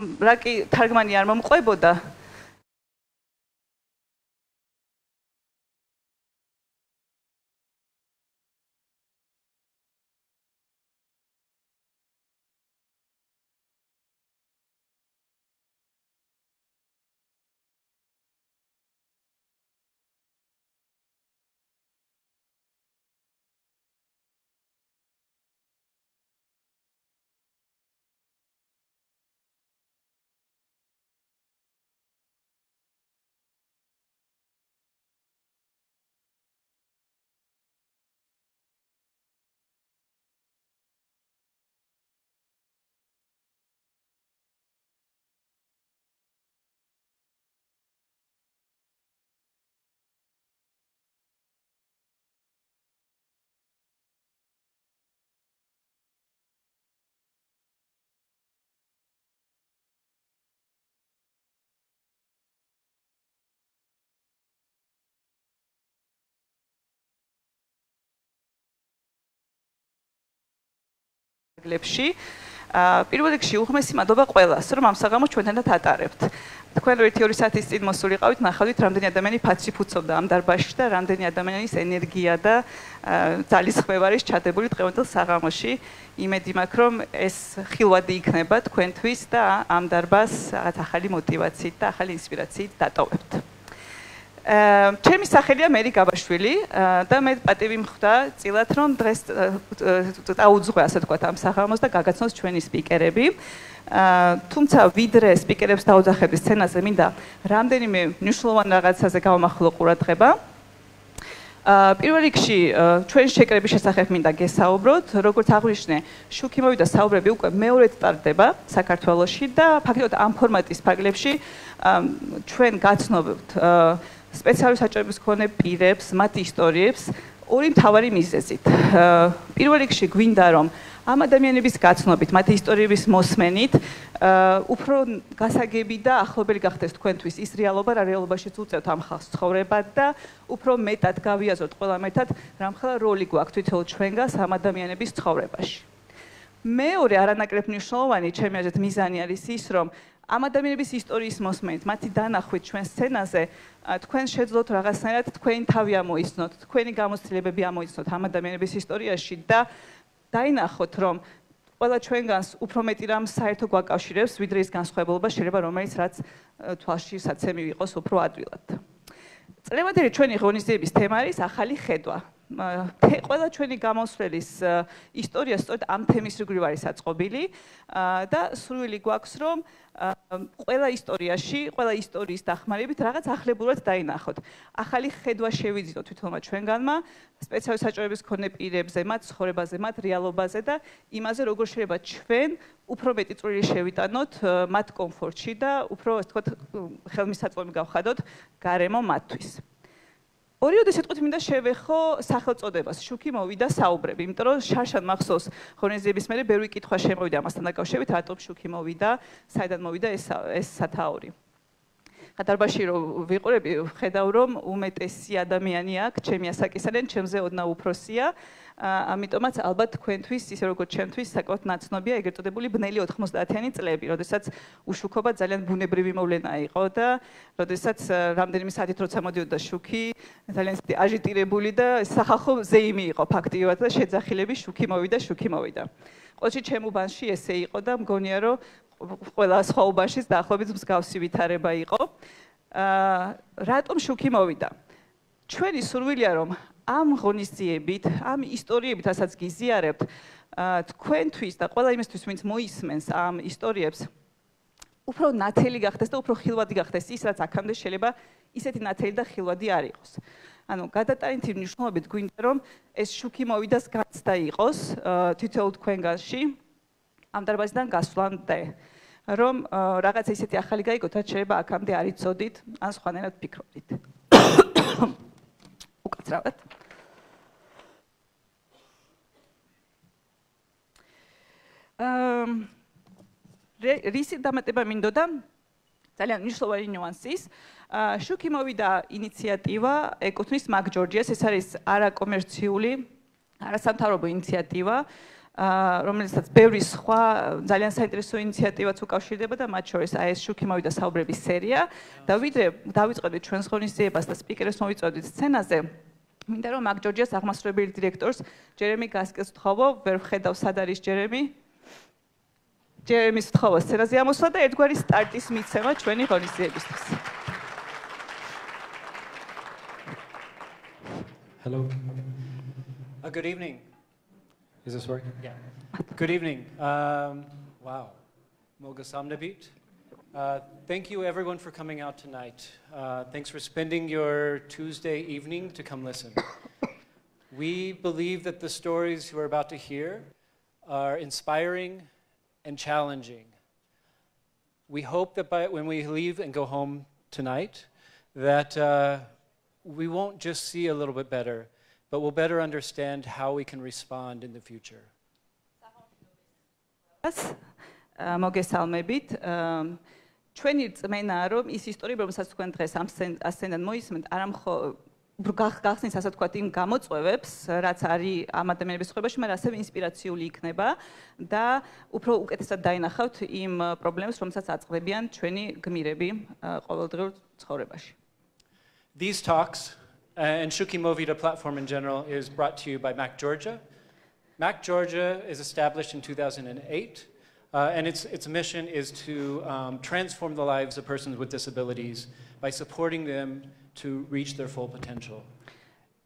რა კი თარგმანი არ მომყვებოდა გლებში პირველ რიგში უღმესი მადლობა ყველას, რომ ამ საღამოს ჩვენთანაც ატარებთ. თქვენ 1-2 საათის წინ მოსულიყავით, ნახავთ რამდენი ადამიანი ფაცი ფუცობდა ამ დარბაზში და რამდენი ადამიანის ენერგია და ძალისხმევა არის ჩადებული დღევანდელ საღამოში. იმედი მაქვს, რომ ეს ხილვადი იქნება თქვენთვის და ამ დარბაზს ახალი მოტივაციით და ახალი ინსპირაციით დატოვებთ. ჩემი სახელია მერი გაბაშვილი და მე პატივი მხვდა წილად რომ დღეს დაუძღვე ასე თქვა ამ საღამოს და გაგაცნოს ჩვენი სპიკერები. თუმცა ვიდრე სპიკერებს დაუძახების სცენაზე მინდა რამდენიმე მნიშვნელოვან რაღაცაზე გავამახვილო ყურადღება. პირველ რიგში ჩვენი შეკრების შესახებ მინდა გესაუბროთ, როგორც აღვნიშნე, შუქი მოვიდა საუბრები უკვე მეორედ ტარდება საქართველოში და ფაქტობრივად ამ ფორმატის ფარგლებში ჩვენ გაცნობთ სპეციალური საჭიროების მქონე პირებს, მათ ისტორიებს ორი მთავარი მიზეზით. პირველ რიგში გვინდა რომ ამ ადამიანების გაცნობით, მათი ისტორიების მოსმენით, უფრო გასაგები და ახლობელი გახდეს თქვენთვის ის რეალობა, რა რეალობაშიც უწევთ ამ ხალხს ცხოვრება და უფრო მეტად გავიაზროთ ყველა მეტად, რამხელა როლი გვაქვს თვითონ ჩვენგანს ამ ადამიანების ცხოვრებაში. მეორე არანაკლებ მნიშვნელოვანი ჩემი აზრით მიზანი არის ის, რომ ამ ადამიანების ისტორიის მოსმენით, მათი დანახვით ჩვენ სცენაზე, თქვენ შეძლოთ რაღაცნაირად თქვენი თავი ამოიცნოთ, თქვენი გამოცდილებები ამოიცნოთ ამ ადამიანების ისტორიაში და დაინახოთ, რომ ყველა ჩვენგანს უფრო მეტი რამ საერთო გვაკავშირებს, ვიდრე ის განსხვავებულობა შეიძლება რომელიც რაც თვალში საცემი იყოს უფრო ადვილად. წლევანდელი ჩვენი ღონისძიების თემა არის ახალი ხედვა. ყველა ჩვენი გამოსვლის ისტორია სწორედ ამ თემის რიგივ არის აწყობილი და სურვილი გვაქვს რომ ყველა ისტორიაში, ყველა ისტორიის დახმარებით რაღაც ახლებურად დაინახოთ. ახალი ხედვა შევიძინოთ თვითონმა ჩვენგანმა სპეციალური საჭიროების მქონე პირებზე, მათ ცხოვრებაზე, მათ რეალობაზე და იმაზე როგორ შეიძლება ჩვენ უფრო მეტი წვლილი შევიტანოთ მათ კომფორტში და უფრო ასე ვთქვათ ხელმისაწვდომი გავხადოთ გარემო მათთვის. ორიოდე სიტყვით მინდა შევეხო სახელწოდებას შუქი მოვიდა საუბრები, იმიტომ რომ შარშან მახსოვს ღონისძიების მერე ბევრი კითხვა შემოვიდა ამასთან დაკავშირებით, რატომ შუქი მოვიდა, საიდან მოვიდა ეს სათაური. დარბაზში რომ ვიყურები, ხედავ რომ უმეტესი ადამიანი აქ ჩემი ასაკისადენ, ჩემზე ოდნავ უფროსია. ამიტომაც ალბათ თქვენთვის, ისე როგორც ჩემთვის, საკმაოდ ნაცნობია ეგრეთ წოდებული ბნელი 90-იანი წლები, როდესაც უშუქობა ძალიან ბუნებრივი მოვლენა იყო და როდესაც რამდენიმე საათით როცა მოდიოდა შუქი, ძალიან აჟიტირებული და სახალხო ზეიმი იყო ფაქტიურად და შეძახილები შუქი მოვიდა. ყოველში ჩემ უბანში ესე იყო და მგონია რომ ყველა სხვა უბანშიც დაახლოებით მსგავსი ვითარება იყო. რატომ შუქი მოვიდა? ჩვენი სურვილია რომ ამ ღონისძიებით, ამ ისტორიებით, რასაც გიზიარებთ, თქვენთვის და ყველა იმისთვის, ვინც მოისმენს ამ ისტორიებს, უფრო ნათელი გახდეს და უფრო ხილვადი გახდეს ის, რაც აქამდე შეიძლება ისეთი ნათელი და ხილვადი არ იყოს. ანუ გადატანითი მნიშვნელობით გვინდა რომ ეს შუქი მოვიდას გაცდა იყოს თითოეულ თქვენგანში ამ დარბაზიდან გასვლამდე. რომ რაღაც ისეთი ახალი გაიგოთ, რაც შეიძლება აქამდე არ იცოდით, ან სხვანაირად ფიქრობდით. უკაცრავად. რისი დამატება მინდოდა? ძალიან მნიშვნელოვანი ნიუანსის. შუქი მოვიდა ინიციატივა ეკუთვნის მაგ ჯორჯიას, ეს არის არაკომერციული, არასამთავრობო ინიციატივა. რომელსაც ბევრი სხვა ძალიან საინტერესო ინიციატივაც უკავშირდება და მათ შორის აი ეს შუქიმოვი და საუბრების სერია და ვიდრე დავიწყებდით ჩვენს ღონისძიებას და სპიკერებს მოვიწოდით სცენაზე მინდა რომ მაგ ჯორჯიას აღმასრულებელი დირექტორს ჯერემი გასკეს ვთხოვო ვერ ვხედავ სად არის ჯერემის ვთხოვო სცენაზე ამოსვლა და ერთგვარი სტარტის მიცემა ჩვენი ღონისძიებისთვის Hello. Good evening. Is this working? Yeah. Good evening. Wow. Moga Samnabit. Thank you everyone for coming out tonight. Thanks for spending your Tuesday evening to come listen. We believe that the stories we're about to hear are inspiring and challenging. We hope that when we leave and go home tonight, that we won't just see a little bit better, but we'll better understand how we can respond in the future. მოგესალმებით. ჩვენი რწმენაა, რომ ის ისტორიები, რომელსაც თქვენ დღეს ამ სცენიდან მოისმენთ, არა მხოლოდ გახსნის ასე თქვა იმ გამოწვევებს, რაც არის ამ ადამიანების ცხოვრებაში, მაგრამ ასევე ინსპირაციული იქნება და უფრო უკეთესად დაინახავთ იმ პრობლემებს, რომელსაც აწყდებიან ჩვენი გმირები ყოველდღიურ ცხოვრებაში. These talks and Shukimovita platform in general is brought to you by Mac Georgia. Mac Georgia is established in 2008, and its mission is to transform the lives of persons with disabilities by supporting them to reach their full potential.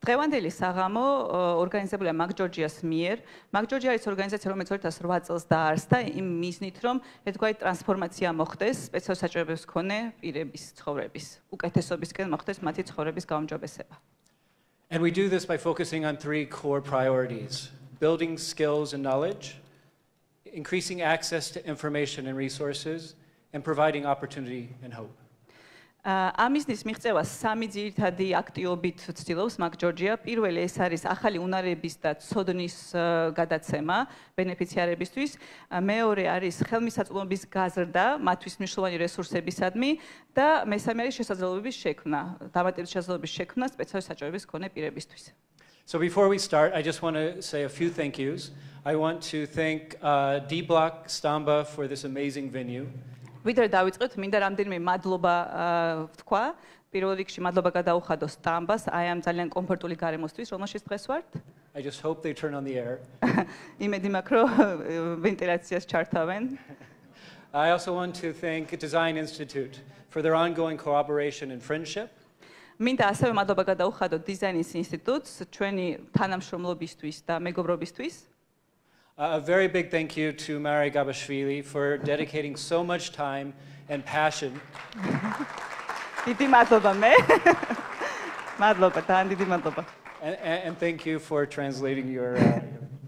დღევანდელი საღამო ორგანიზებულია მაგ ჯორჯიას მიერ. მაგ ჯორჯია არის ორგანიზაცია, რომელიც 2008 წელს დაარსდა იმ მიზნით, რომ ერთგვარი ტრანსფორმაცია მოხდეს სპეციალურ საჭიროებებს მქონე პირების ცხოვრების უკეთესობისკენ მოხდეს მათი ცხოვრების გაუმჯობესება. And we do this by focusing on three core priorities: building skills and knowledge, increasing access to information and resources, and providing opportunity and hope. ამისნის მიღწევა სამი ძირითადი აქტივობით ცდილობს მაგ ჯორჯია. პირველი ეს არის ახალი უნარების და ცოდნის გადაცემა ბენეფიციარებისთვის. მეორე არის ხელმისაწვდომობის გაზრდა მათთვის მნიშვნელოვანი რესურსებისადმი და მესამე არის შესაძლებლობების შექმნა, დამატებითი შესაძლებლობების შექმნა სპეციალური საჭიროების მქონე პირებისთვის. So before we start, I just want to say a few thank yous. I want to thank D Block Stamba for this amazing venue. ვიდრე დავიწყოთ, მინდა რამდენიმე მადლობა ვთქვა. პირველ რიგში მადლობა გადაუხადო სტამბას, აი ამ ძალიან კომფორტული გარემოსთვის, რომელშიც დღეს ვართ. I just hope they turn on the air. იმედი მაქვს, რომ ვენტილაციას ჩართავენ. I also want to thank Design Institute for their ongoing cooperation and friendship. მინდა ასევე მადლობა გადაუხადო დიზაინის ინსტიტუტს ჩვენი თანამშრომლობისთვის და მეგობრობისთვის. A very big thank you to Mari Gabashvili for dedicating so much time and passion. დიდი მადლობა მე. მადლობა, თან დიდი მადლობა. And thank you for translating your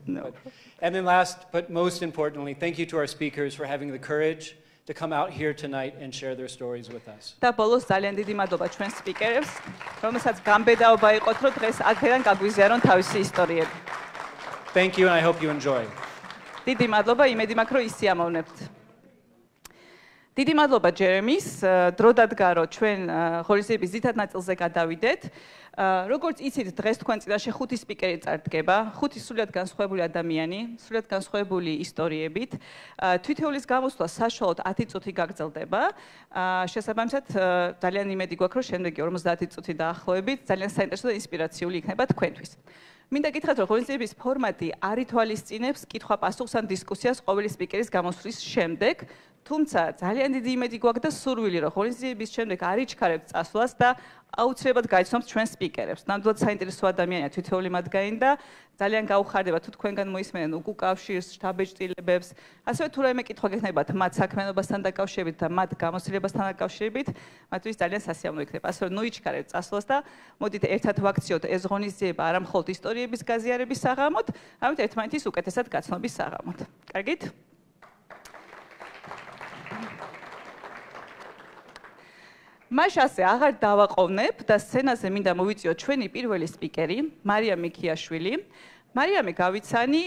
No. And then last but most importantly, thank you to our speakers for having the courage to come out here tonight and share their stories with us. და ბოლოს ძალიან დიდი მადლობა ჩვენ სპიკერებს, რომელსაც გამბედაობა იყოთ, რომ დღეს აქედან გაგვიზიარონ თავისი ისტორიები. Thank you and I hope you enjoy. დიდი მადლობა, იმედი მაქვს, რომ ისიამოვნებთ. დიდი მადლობა ჯერემის, დრო დადგა, რომ ჩვენ ღონისძიების ძირითად ნაწილზე გადავიდეთ. როგორც იცით, დღეს თქვენ წინაშე 5 სპიკერი წარდგება, 5 სრულიად განსხვავებული ადამიანი, სრულიად განსხვავებული ისტორიებით. თითოეულის გამოსვლა საშუალოდ 10 წუთი გაგრძელდება. შესაბამისად, ძალიან იმედი გვაქვს, რომ შემდეგი 50 წუთი დაახლოებით ძალიან საინტერესო და ინსპირაციული იქნება თქვენთვის. მინდა გითხრათ, რომ ღონისძიების ფორმატი არ ითვალისწინებს კითხვა-პასუხს ან დისკუსიას ყოველი სპიკერის გამოსვლის შემდეგ, თუმცა ძალიან დიდი იმედი გვაქვს და სურვილი, რომ ღონისძიების შემდეგ არ იჩქარებთ წასვლას და აუცილებლად გაიცნობთ ჩვენ სპიკერებს. ნამდვილად საინტერესო ადამიანია თითოეული მათგანი და ძალიან გაუხარდება თუ თქვენგან მოისმენენ უკავშირს, შთაბეჭდილებებს, ასევე თუ რაიმე კითხვა გექნებათ მათ საქმიანობასთან დაკავშირებით და მათ გამოცდილებასთან დაკავშირებით, მათთვის ძალიან სასიამოვნო იქნება. ასე რომ ნოიჩქარებთ წასვლას და მოდით ერთად ვაქციოთ ეს ღონისძიება არა მხოლოდ ისტორიების გაზიარების საღამოდ, არამედ ერთმანეთის უკეთესად გაცნობის საღამოდ. კარგით? მას ასე აღარ დავაყოვნებ და სცენაზე მინდა მოვიწიოთ ჩვენი პირველი სპიკერი, მარია მიქიაშვილი. მარიამი გავიცანი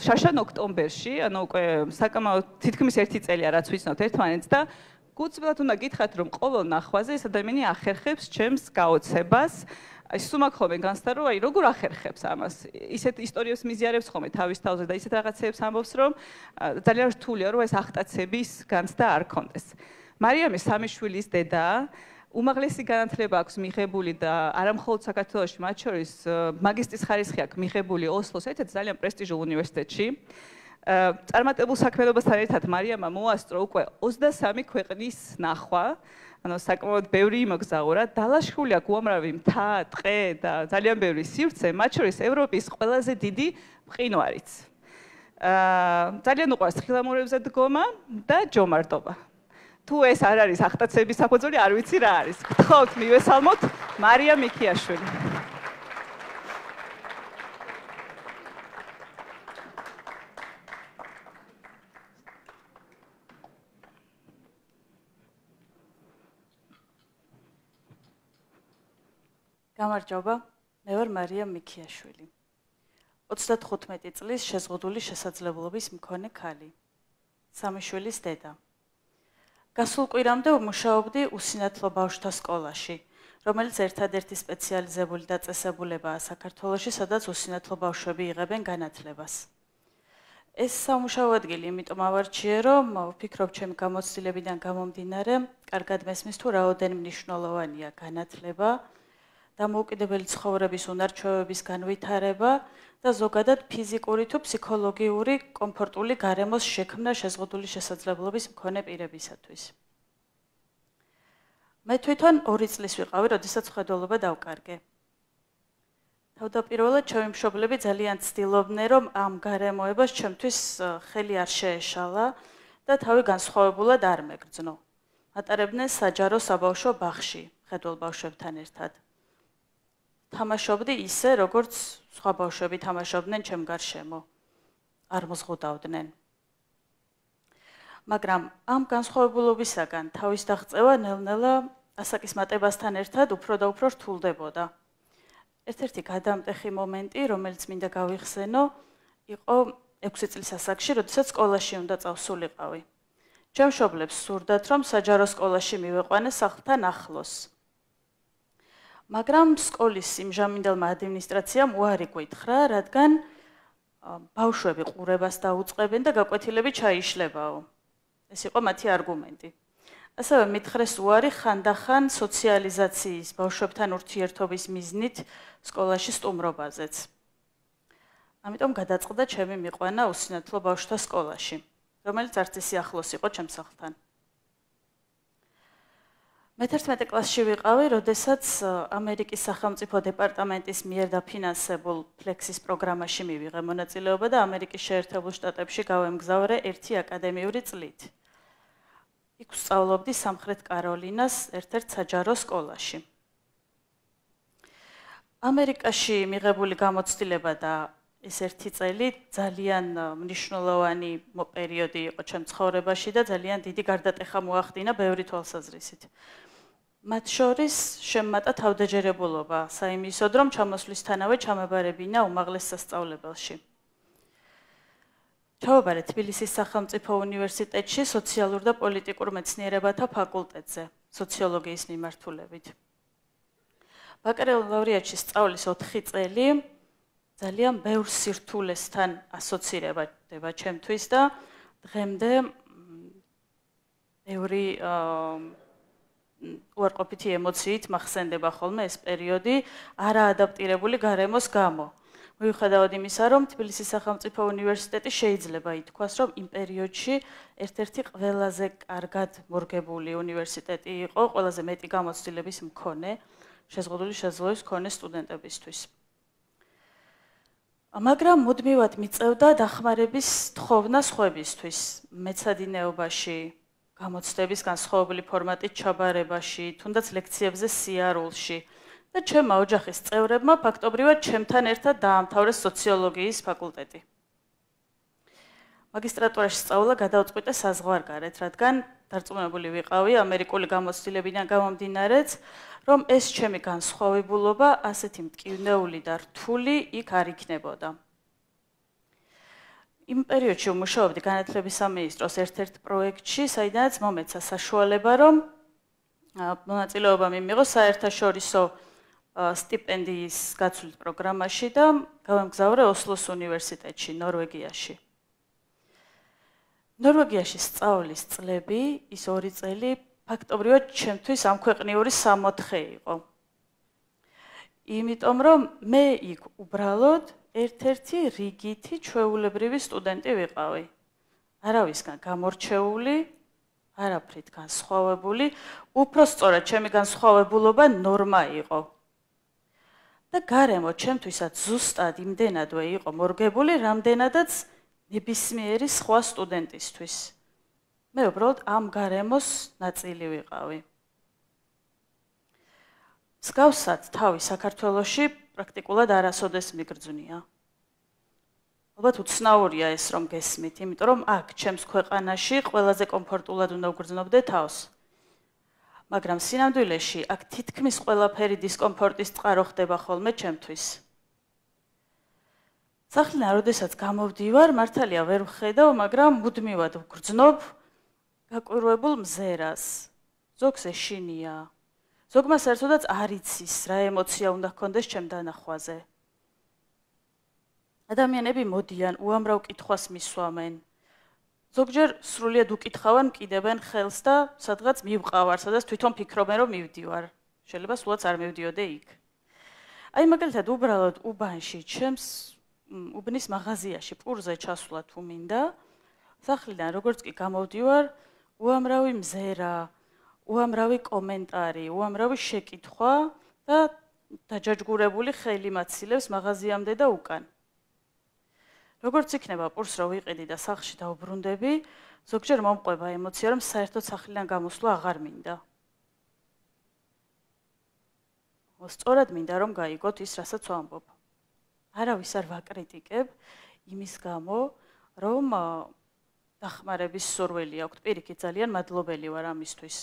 შაშან ოქტომბერში, ანუ უკვე საკამაოდ თითქმის 1 წელია რაც ვიცნობთ ერთმანეთს და გულწრფელად უნდა გითხრათ, რომ ყოველ ნახვაზე ეს ადამიანი ახერხებს ჩემს გაოცებას. აი სუმაკ ხოლმე განსთა რომ აი როგორ ახერხებს ამას. ისეთ ისტორიებს მიზიარებს ხოლმე თავის თავზე და ისეთ რაღაცებს ამბობს, რომ ძალიან რთულია რომ ეს ახტაცების განცდა არ კონდეს. მარიამი სამი შვილის დედაა. უმაღლესი განათლება აქვს მიღებული და არა მხოლოდ საქართველოში, მათ შორის მაგისტრის ხარისხი აქვს მიღებული ოსლოს ერთ-ერთ ძალიან პრესტიჟულ უნივერსიტეტში. წარმატებულ საქმიანობასთან ერთად მარიამმა მოასწრო უკვე 23 ქვეყნის ნახვა, ანუ საკმაოდ ბევრი იმოგზაურა, დალაშქრული აქვს უამრავი მთა, ტყე და ძალიან ბევრი სივრცე, მათ შორის ევროპის ყველაზე დიდი მყინვარიც. ძალიან უყვარს თხილამურებზე დგომა და ჯომარტობა. თუ ეს არ არის ახტაცების საფუძველი, არ ვიცი რა არის. გთხოვთ მივესალმოთ მარიამ მიქიაშვილი. გამარჯობა, მე ვარ მარიამ მიქიაშვილი. 35 წლის შეზღუდული შესაძლებლობის მქონე ქალი. 3 შვილის დედა. გასულ კვირამდე ვმუშაობდი უსინათლო ბავშვთა სკოლაში, რომელიც ერთადერთი სპეციალიზებული დაწესებულებაა საქართველოში, სადაც უსინათლო ბავშვები იღებენ განათლებას. ეს სამუშაო ადგილი იმიტომ ავარჩიე, რომ ვფიქრობ ჩემი გამოცდილებიდან გამომდინარე, კარგად მესმის თუ რაოდენ მნიშვნელოვანია განათლება, დამოუკიდებელი ცხოვრების უნარჩვევების განვითარება და ზოგადად ფიზიკური თუ ფსიქოლოგიური კომფორტული გარემოს შექმნა შეზღუდული შესაძლებლობის მქონე პირებისათვის. მე თვითონ 2 წლის ვიყავი, როდესაც მხედველობა დავკარგე. თავდაპირველად ჩემი მშობლები ძალიან ცდილობდნენ, რომ ამ გარემოებას ჩემთვის ხელი არ შეეშალა და თავი განსხვავებულად არ მეგრძნო. ატარებდნენ საჯარო საბავშვო ბაღში, მხედველ ბავშვებთან ერთად. თამაშობდი ისე, როგორც სხვა ბავშვები თამაშობდნენ ჩემ გარშემო. არ მოზღუდავდნენ. მაგრამ ამ განსხვავებულობისაგან თავის დაღწევა ნელ-ნელა ასაკის მატებასთან ერთად უფრო და უფრო რთულდებოდა. ერთ-ერთი გადამტეხი მომენტი, რომელიც მინდა გავიხსენო, იყო 6 წლის ასაკში, როდესაც სკოლაში უნდა წავსულიყავი. ჩემ მშობლებს სურდათ, რომ საჯარო სკოლაში მივეყვანე სახლთან ახლოს. მაგრამ სკოლის იმჟამინდელმა ადმინისტრაციამ უარი გვითხრა, რადგან ბავშვები ყურებას დაუწყებენ და გაკვეთილები ჩაიშლებაო. ეს იყო მათი არგუმენტი. ასევე მითხრეს უარი ხანდახან სოციალიზაციის, ბავშვებთან ურთიერთობის მიზნით სკოლაში სტუმრობაზეც. ამიტომ გადაწყდა ჩემი მიყვანა უსინათლო ბავშვთა სკოლაში, რომელიც არც ისე ახლოს იყო ჩემ სახლთან. მე 11 კლასში ვიყავი, როდესაც ამერიკის სახელმწიფო დეპარტამენტის მიერ დაფინანსებულ ფლექსის პროგრამაში მივიღე მონაწილეობა და ამერიკის შეერთებულ შტატებში გავემგზავრე 1 აკადემიური წლით. იქ ვსწავლობდი სამხრეთ კაროლინას ერთ-ერთ საჯარო სკოლაში. ამერიკაში მიღებული გამოცდილება და ეს 1 წელი ძალიან მნიშვნელოვანი პერიოდი იყო ჩემ ცხოვრებაში და ძალიან დიდი გარდატეხა მოახდინა ბევრი თვალსაზრისით. მათ შორის შემმატა თავდაჯერებულობა საიმისოდ, რომ ჩამოსვლისთანავე ჩამებარებინა უმაღლეს სასწავლებელში. ჩავაბარე თბილისის სახელმწიფო უნივერსიტეტში სოციალურ და პოლიტიკურ მეცნიერებათა ფაკულტეტზე, სოციოლოგიის მიმართულებით. ბაკალავრიატში სწავლის 4 წელი ძალიან ბევრ სირთულესთან ასოცირდება ჩემთვის და დღემდე ბევრი უარყოფითი ემოციით მახსენდება ხოლმე ეს პერიოდი არაადაპტირებული გარემოს გამო. მიუხედავად იმისა, რომ თბილისის სახელმწიფო უნივერსიტეტი შეიძლება ითქვას, რომ იმ პერიოდში ერთ-ერთი ყველაზე კარგად მორგებული უნივერსიტეტი იყო, ყველაზე მეტი გამოცდილების მქონე, შეზღუდული შესაძლებლობის მქონე სტუდენტებისთვის. მაგრამ მუდმივად მიწევდა დახმარების თხოვნა სხვებისთვის, მეცადინეობაში, გამოცდების განსხვავებული ფორმატით ჩაბარებაში, თუნდაც ლექციებზე სიარულში და ჩემმა ოჯახის წევრებმა ფაქტობრივად ჩემთან ერთად დაამთავრეს სოციოლოგიის ფაკულტეტი. მაგისტრატურაში სწავლა გადავწყვიტე საზღვარგარეთ, რადგან დარწმუნებული ვიყავი ამერიკული გამოცდილებიდან გამომდინარეც, რომ ეს ჩემი განსხვავებულობა ასეთი მტკივნეული და რთული იქ არ იქნებოდა. იმ პერიოდში ვმუშაობდი განათლების სამინისტროს ერთ-ერთ პროექტში, საიდანაც მომეცა საშუალება, რომ მონაწილეობა მიმიღო საერთაშორისო სტიპენდიის გაცვლის პროგრამაში და გავემგზავრე ოსლოს უნივერსიტეტში, ნორვეგიაში. ნორვეგიაში სწავლის წლები, ის 2 წელი ფაქტობრივად ჩემთვის ამქვეყნიური სამოთხე იყო. იმიტომ რომ მე იქ უბრალოდ ერთ-ერთი რიგითი ჩვეულებრივი სტუდენტი ვიყავი. არავისგან გამორჩეული, არაფრით განსხვავებული, უფრო სწორად ჩემი განსხვავებულობა ნორმა იყო. და გარემო ჩემთვისაც ზუსტად იმდენადვე იყო მორგებული, რამდენადაც ნებისმიერი სხვა სტუდენტისთვის. მე უბრალოდ ამ გარემოს ნაწილი ვიყავი. მსგავსად თავი საქართველოში პრაქტიკულად არასოდეს მიგრძნია. ალბათ უცნაურია ეს რომ გესმით, იმიტომ რომ აქ ჩემს ქვეყანაში ყველაზე კომფორტულად უნდა ვგრძნობდე თავს. მაგრამ სინამდვილეში აქ თითქმის ყველაფერი დისკომფორტის წყარო ხდება ხოლმე ჩემთვის. სახლიდან როდესაც გამოვდივარ, მართალია ვერ ვხედავ, მაგრამ მუდმივად ვგრძნობ გაკვირვებულ მზერას. ზოგს ეშინია. ზოგმა საერთოდაც არ იცის რა ემოცია უნდა ჰქონდეს ჩემ დანახვაზე. ადამიანები მოდიან, უამრავ კითხვას მისვამენ. ზოგჯერ სრულიად უკითხავენ, მკიდებენ ხელს და სადღაც მივყავარ, სადაც თვითონ ფიქრობენ, რომ მივდივარ. შეიძლება სულაც არ მივდიოდე იქ. აი მაგალითად უბრალოდ უბანში, ჩემს უბნის მაღაზიაში პურზე ჩასვლა თუ მინდა, სახლიდან როგორც კი გამოვდივარ, უამრავი მზერა, უამრავი კომენტარი, უამრავი შეკითხვა და დაჯაჯგურებული ხელი მაცილებს მაღაზიამდე და უკან. როგორც იქნება პურს რო ვიყიდი და სახლში დავბრუნდები, ზოგჯერ მომყვება ემოცია, რომ საერთოდ სახლიდან გამოსვლა აღარ მინდა. სწორად მინდა რომ გაიგოთ ის, რასაც ვამბობ. არავის არ ვაკრიტიკებ იმის გამო, რომ დახმარების სურვილი აქვს, პირიქით ძალიან მადლობელი ვარ ამისთვის.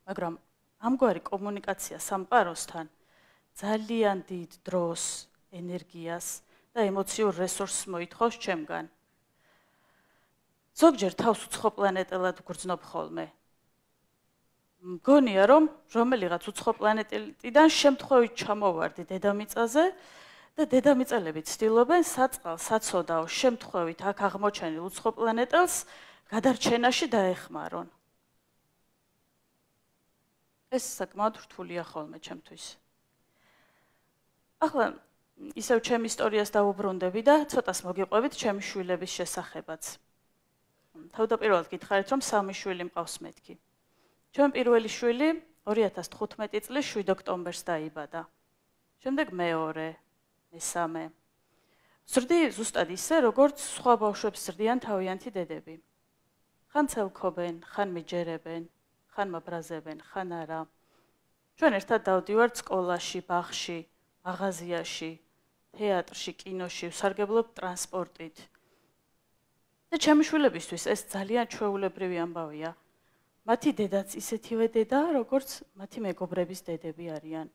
მაგრამ ამგვარი კომუნიკაცია სამყაროსთან ძალიან დიდ დროს, ენერგიას და ემოციურ რესურსს მოითხოვს ჩემგან. ზოგჯერ თავს უცხო პლანეტელად ვგრძნობ ხოლმე. მგონია, რომ რომელიღაც უცხო პლანეტიდან შემთხვევით ჩამოვარდი დედამიწაზე და დედამიწელები ცდილობენ საწყალ საცოდაო შემთხვევით აქ აღმოჩენილ უცხო პლანეტელს გადარჩენაში დაეხმარონ. ეს საკმაოდ რთულია ხოლმე ჩემთვის. ახლა ისევ ჩემ ისტორიას დავუბრუნდები და ცოტას მოგიყვებით ჩემი შვილების შესახებაც. თავდაპირველად გითხარით, რომ 3 შვილი მყავს მეთქი. ჩემი პირველი შვილი 2015 წლის 7 ოქტომბერს დაიბადა. შემდეგ მეორე, მესამე. ზრდი ზუსტად ისე, როგორც სხვა ბავშვებს ზრდიან თავიანთი დედები. ხან ცელქობენ, ხან მიჯერებენ, ხან მაბრაზებენ, ხან არა. ჩვენ ერთად დავდივართ სკოლაში, ბაღში, მაღაზიაში, თეატრში, კინოში, ვსარგებლობთ ტრანსპორტით. და ჩემი შვილებისთვის ეს ძალიან ჩვეულებრივი ამბავია. მათი დედაც ისეთივე დედა, როგორც მათი მეგობრების დედები არიან.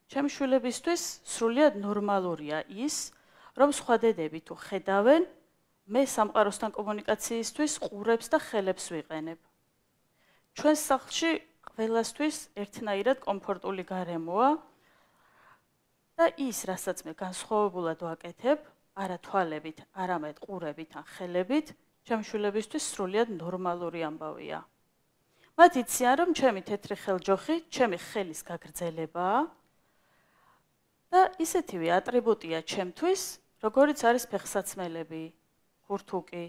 ჩემი შვილებისთვის სრულიად ნორმალურია ის, რომ სხვა დედები თუ ხედავენ, მე სამყაროსთან კომუნიკაციისთვის ყურებს და ხელებს ვიყენებ. ჩვენს სახლში ყველასთვის ერთნაირად კომფორტული გარემოა და ის, რასაც მე განსხვავებულად ვაკეთებ, არა თვალებით, არამედ ყურებით ან ხელებით, ჩემი შვილებისთვის სრულიად ნორმალური ამბავია. მათ იციან, რომ ჩემი თეთრი ხელჯოხი, ჩემი ხელის გაგრძელებაა და ისეთივე ატრიბუტია ჩემთვის, როგორიც არის ფეხსაცმელები, ქურთუკი,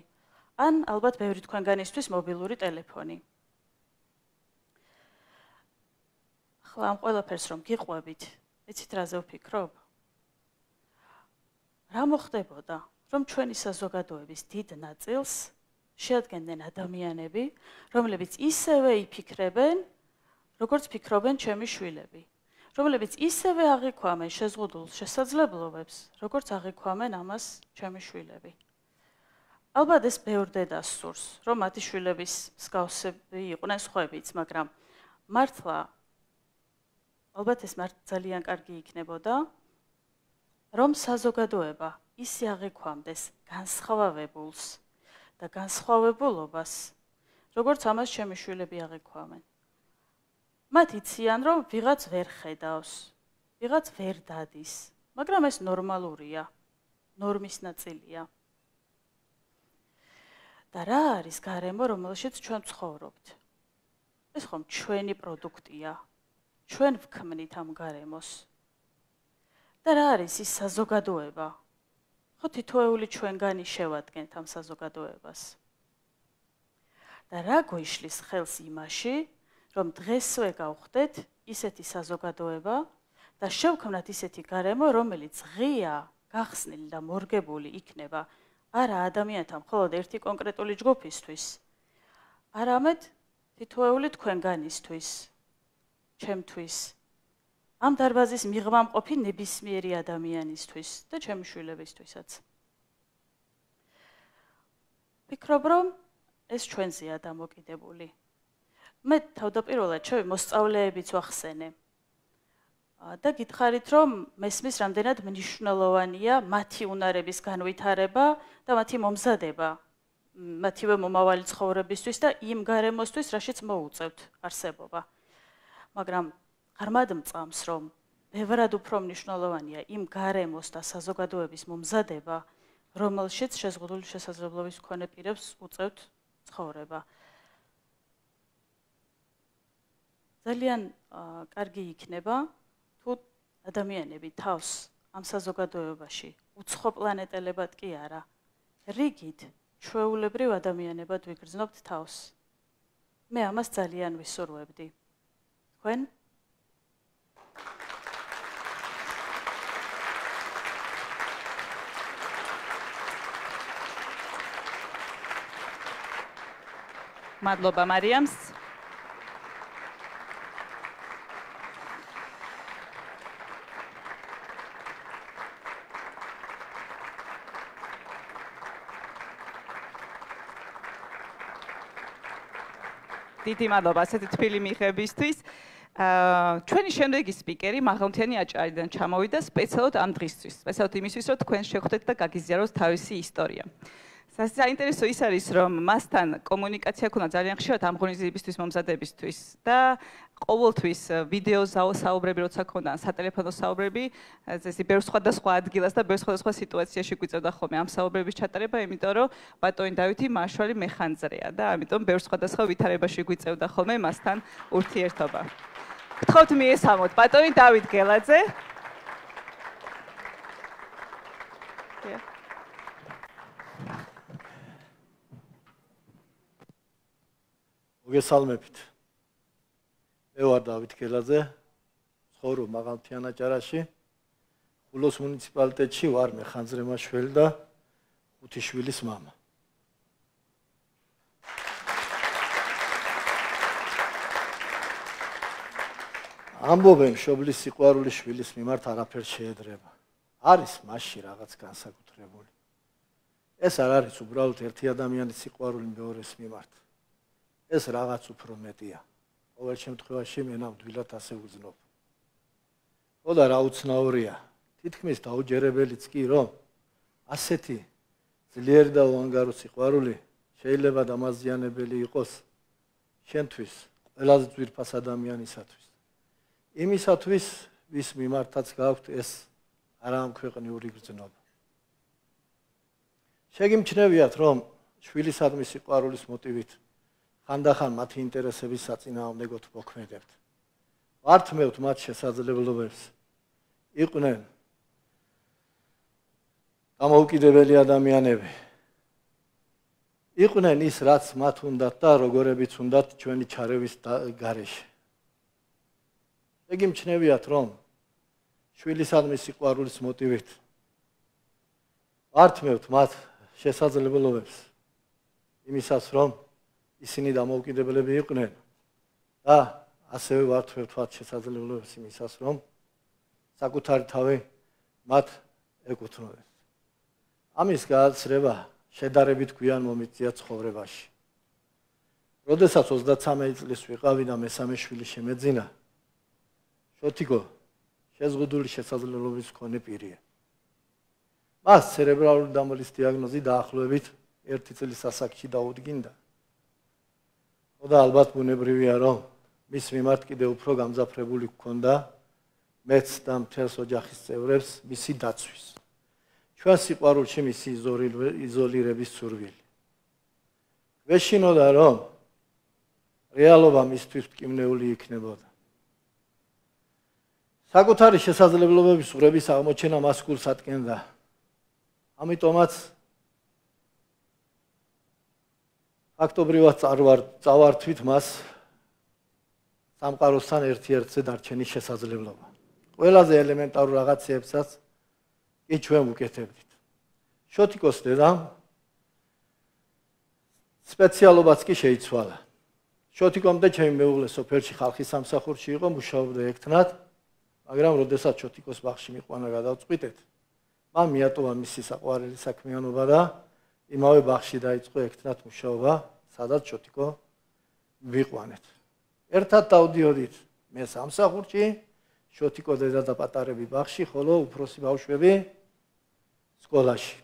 ან ალბათ ბევრი თქვენგანისთვის მობილური ტელეფონი. ახლა ამ ყველაფერს რომ გიყვებით, იცით რაზე ვფიქრობ? რა მოხდებოდა, რომ ჩვენი საზოგადოების დიდ ნაწილს შეადგენდნენ ადამიანები, რომლებიც ისევე იფიქრებენ, როგორც ფიქრობენ ჩემი შვილები, რომლებიც ისევე აღიქვამენ შეზღუდულ შესაძლებლობებს, როგორც აღიქვამენ ამას ჩემი შვილები. ალბათ ეს ბევრ დედას სურს, რომ მათი შვილების მსგავსები იყვნენ სხვაებიც, მაგრამ მართლა ალბათ ეს ძალიან კარგი იქნებოდა, რომ საზოგადოება ისე აღიქვამდეს განსხვავებულს და განსხვავებულობას, როგორც ამას ჩემი შვილები აღიქვამენ. მათ იციან, რომ ვიღაც ვერ ხედავს, ვიღაც ვერ დადის, მაგრამ ეს ნორმალურია, ნორმის ნაწილია. და რა არის გარემო, რომელშიც ჩვენ ცხოვრობთ? ეს ხომ ჩვენი პროდუქტია, ჩვენ ვქმნით ამ გარემოს. და რა არის ის საზოგადოება? ხო თითოეული ჩვენგანი შევადგენთ ამ საზოგადოებას. და რა გვიშლის ხელს იმაში, რომ დღესვე გავხდეთ ისეთი საზოგადოება და შევქმნათ ისეთი გარემო, რომელიც ღია, გახსნილი და მორგებული იქნება არა ადამიანთა მხოლოდ ერთი კონკრეტული ჯგუფისთვის, არამედ თითოეული თქვენგანისთვის, ჩემთვის, ამ დარბაზის მიღმამყოფი ნებისმიერი ადამიანისთვის და ჩემი შვილებისთვისაც. ვფიქრობ, რომ ეს ჩვენზეა დამოკიდებული. მე თავდაპირველად ჩემი მოსწავლეებიც ვახსენე. და გითხარით, რომ მესმის რამდენად მნიშვნელოვანია მათი უნარების განვითარება და მათი მომზადება, მათივე მომავალი ცხოვრებისთვის და იმ გარემოსთვის, რაშიც მოუწევთ არსებობა. მაგრამ ღრმად მწამს, რომ ბევრად უფრო მნიშვნელოვანია იმ გარემოს და საზოგადოების მომზადება, რომელშიც შეზღუდული შესაძლებლობის მქონე პირებს უწევთ ცხოვრება. ძალიან კარგი იქნება, თუ ადამიანები თავს ამ საზოგადოებაში უცხო პლანეტელებად კი არა, რიგით ჩვეულებრივ ადამიანებად ვიგრძნობთ თავს. მე ამას ძალიან ვისურვებდი. თქვენ? მადლობა მარიამს. დიდი მადლობა ასეთი თბილი მიღებისთვის. ჩვენი შემდეგი სპიკერი მაღალმთიანი აჭარიდან ჩამოვიდა სპეციალურად ამ დღისთვის, სპეციალურად იმისთვის, რომ თქვენ შეგხვდეთ და გაგიზიაროთ თავისი ისტორია. საინტერესო ის არის, რომ მასთან კომუნიკაცია ქონა ძალიან ხშირად ამ ღონისძიებისთვის მომზადებისთვის და ყოველთვის ვიდეო საუბრები როცა ქონდა, სატელეფონო საუბრები, ესე ბევრ სხვადასხვა ადგილას და ბევრ სხვადასხვა სიტუაციაში გვიწევდა ხოლმე ამ საუბრების ჩატარება, იმიტომ რომ ბატონი დავითი მარშვალი მეხანძრეა და ამიტომ ბევრ სხვადასხვა ვითარებაში გვიწევდა ხოლმე მასთან ურთიერთობა. გთხოვთ მიესალმოთ ბატონი დავით გელაძე. მოგესალმებით. მე ვარ დავით გელაძე, ცხოვრობ მაღალმთიან აჭარაში. ხულოს მუნიციპალიტეტში ვარ მეხანძრემაშვილი და 5 შვილის მამა. ამბობენ, მშობლის სიყვარული შვილის მიმართ არაფერს შეედრება. არის მასში რაღაც განსაკუთრებული. ეს არ არის უბრალოდ ერთი ადამიანის სიყვარული მეორეს მიმართ. ეს რაღაც უფრო მეტია. ყოველ შემთხვევაში მე ნამდვილად ასე ვგრძნობ. ხო და რა უცნაურია, თითქმის დაუჯერებელიც კი, რომ ასეთი ძლიერი და უანგარო სიყვარული შეიძლება დამაზიანებელი იყოს შენთვის, ყველაზე ძვირფას ადამიანისათვის. იმისათვის, ვის მიმართაც გაქვთ ეს არამქვეყნიური გრძნობა. შეგიმჩნევიათ, რომ შვილისადმი სიყვარულის მოტივით ხანდახან მათი ინტერესების საწინააღმდეგოდ მოქმედებთ. ვართმევთ მათ შესაძლებლობებს. იყვნენ დამოუკიდებელი ადამიანები. იყვნენ ის, რაც მათ უნდათ და როგორებიც უნდათ ჩვენი ჩარევის გარეშე. შეგიმჩნევიათ, რომ შვილისადმი სიყვარულის მოტივით ვართმევთ მათ შესაძლებლობებს იმისას, რომ ისინი დამოუკიდებლები იყვნენ და ასევე ვართმევთ მათ შესაძლებლობებს იმისას, რომ საკუთარი თავი მათ ეკუთვნოდეთ. ამის გააცრება შედარებით გვიან მომიწია ცხოვრებაში. როდესაც 33 წლის ვიყავი და მესამე შვილი შემეძინა, შოთიგო შეზღუდული შესაძლებლობის მქონე პირია. მას ცერებრალური დამალის დიაგნოზი დაახლოებით 1 წლის ასაკში დაუდგინდა. და ალბათ ბუნებრივია, რომ მის მიმართ კიდევ უფრო გამძაფრებული ჰქონდა მეც და მთელს ოჯახის წევრებს მისი დაცვის. ჩვენ სიყვარულში მისი იზოლირების სურვილი. გვეშინოდა, რომ რეალობა მისთვის მტკივნეული იქნებოდა. საკუთარი შესაძლებლობების უღრების აღმოჩენა მას გულს ატკენდა. ამიტომაც ფაქტობრივად წავართვით მას სამყაროსთან ერთ-ერთზე დარჩენის შესაძლებლობა. ყველაზე ელემენტარულ რაღაცებსაც კი ჩვენ ვუკეთებდით. შოთიკოს დედამ სპეციალობაც კი შეიცვალა. შოთიკომდე ჩემი მეუღლე სოფელში ხალხის სამსახურში იყო, მუშაობდა ექთნად, მაგრამ როდესაც შოთიკოს ბაღში მიყვანა გადავწყვიტეთ, მან მიატოვა მისი საყვარელი საქმიანობა და იმავე ბაღში დაიწყო ექთნად მუშაობა, სადაც შოთიკო ვიყვანეთ. ერთად დავდიოდით მე სამსახურში, შოთიკო დედა და პატარები ბაღში, ხოლო უფროსი ბავშვები სკოლაში.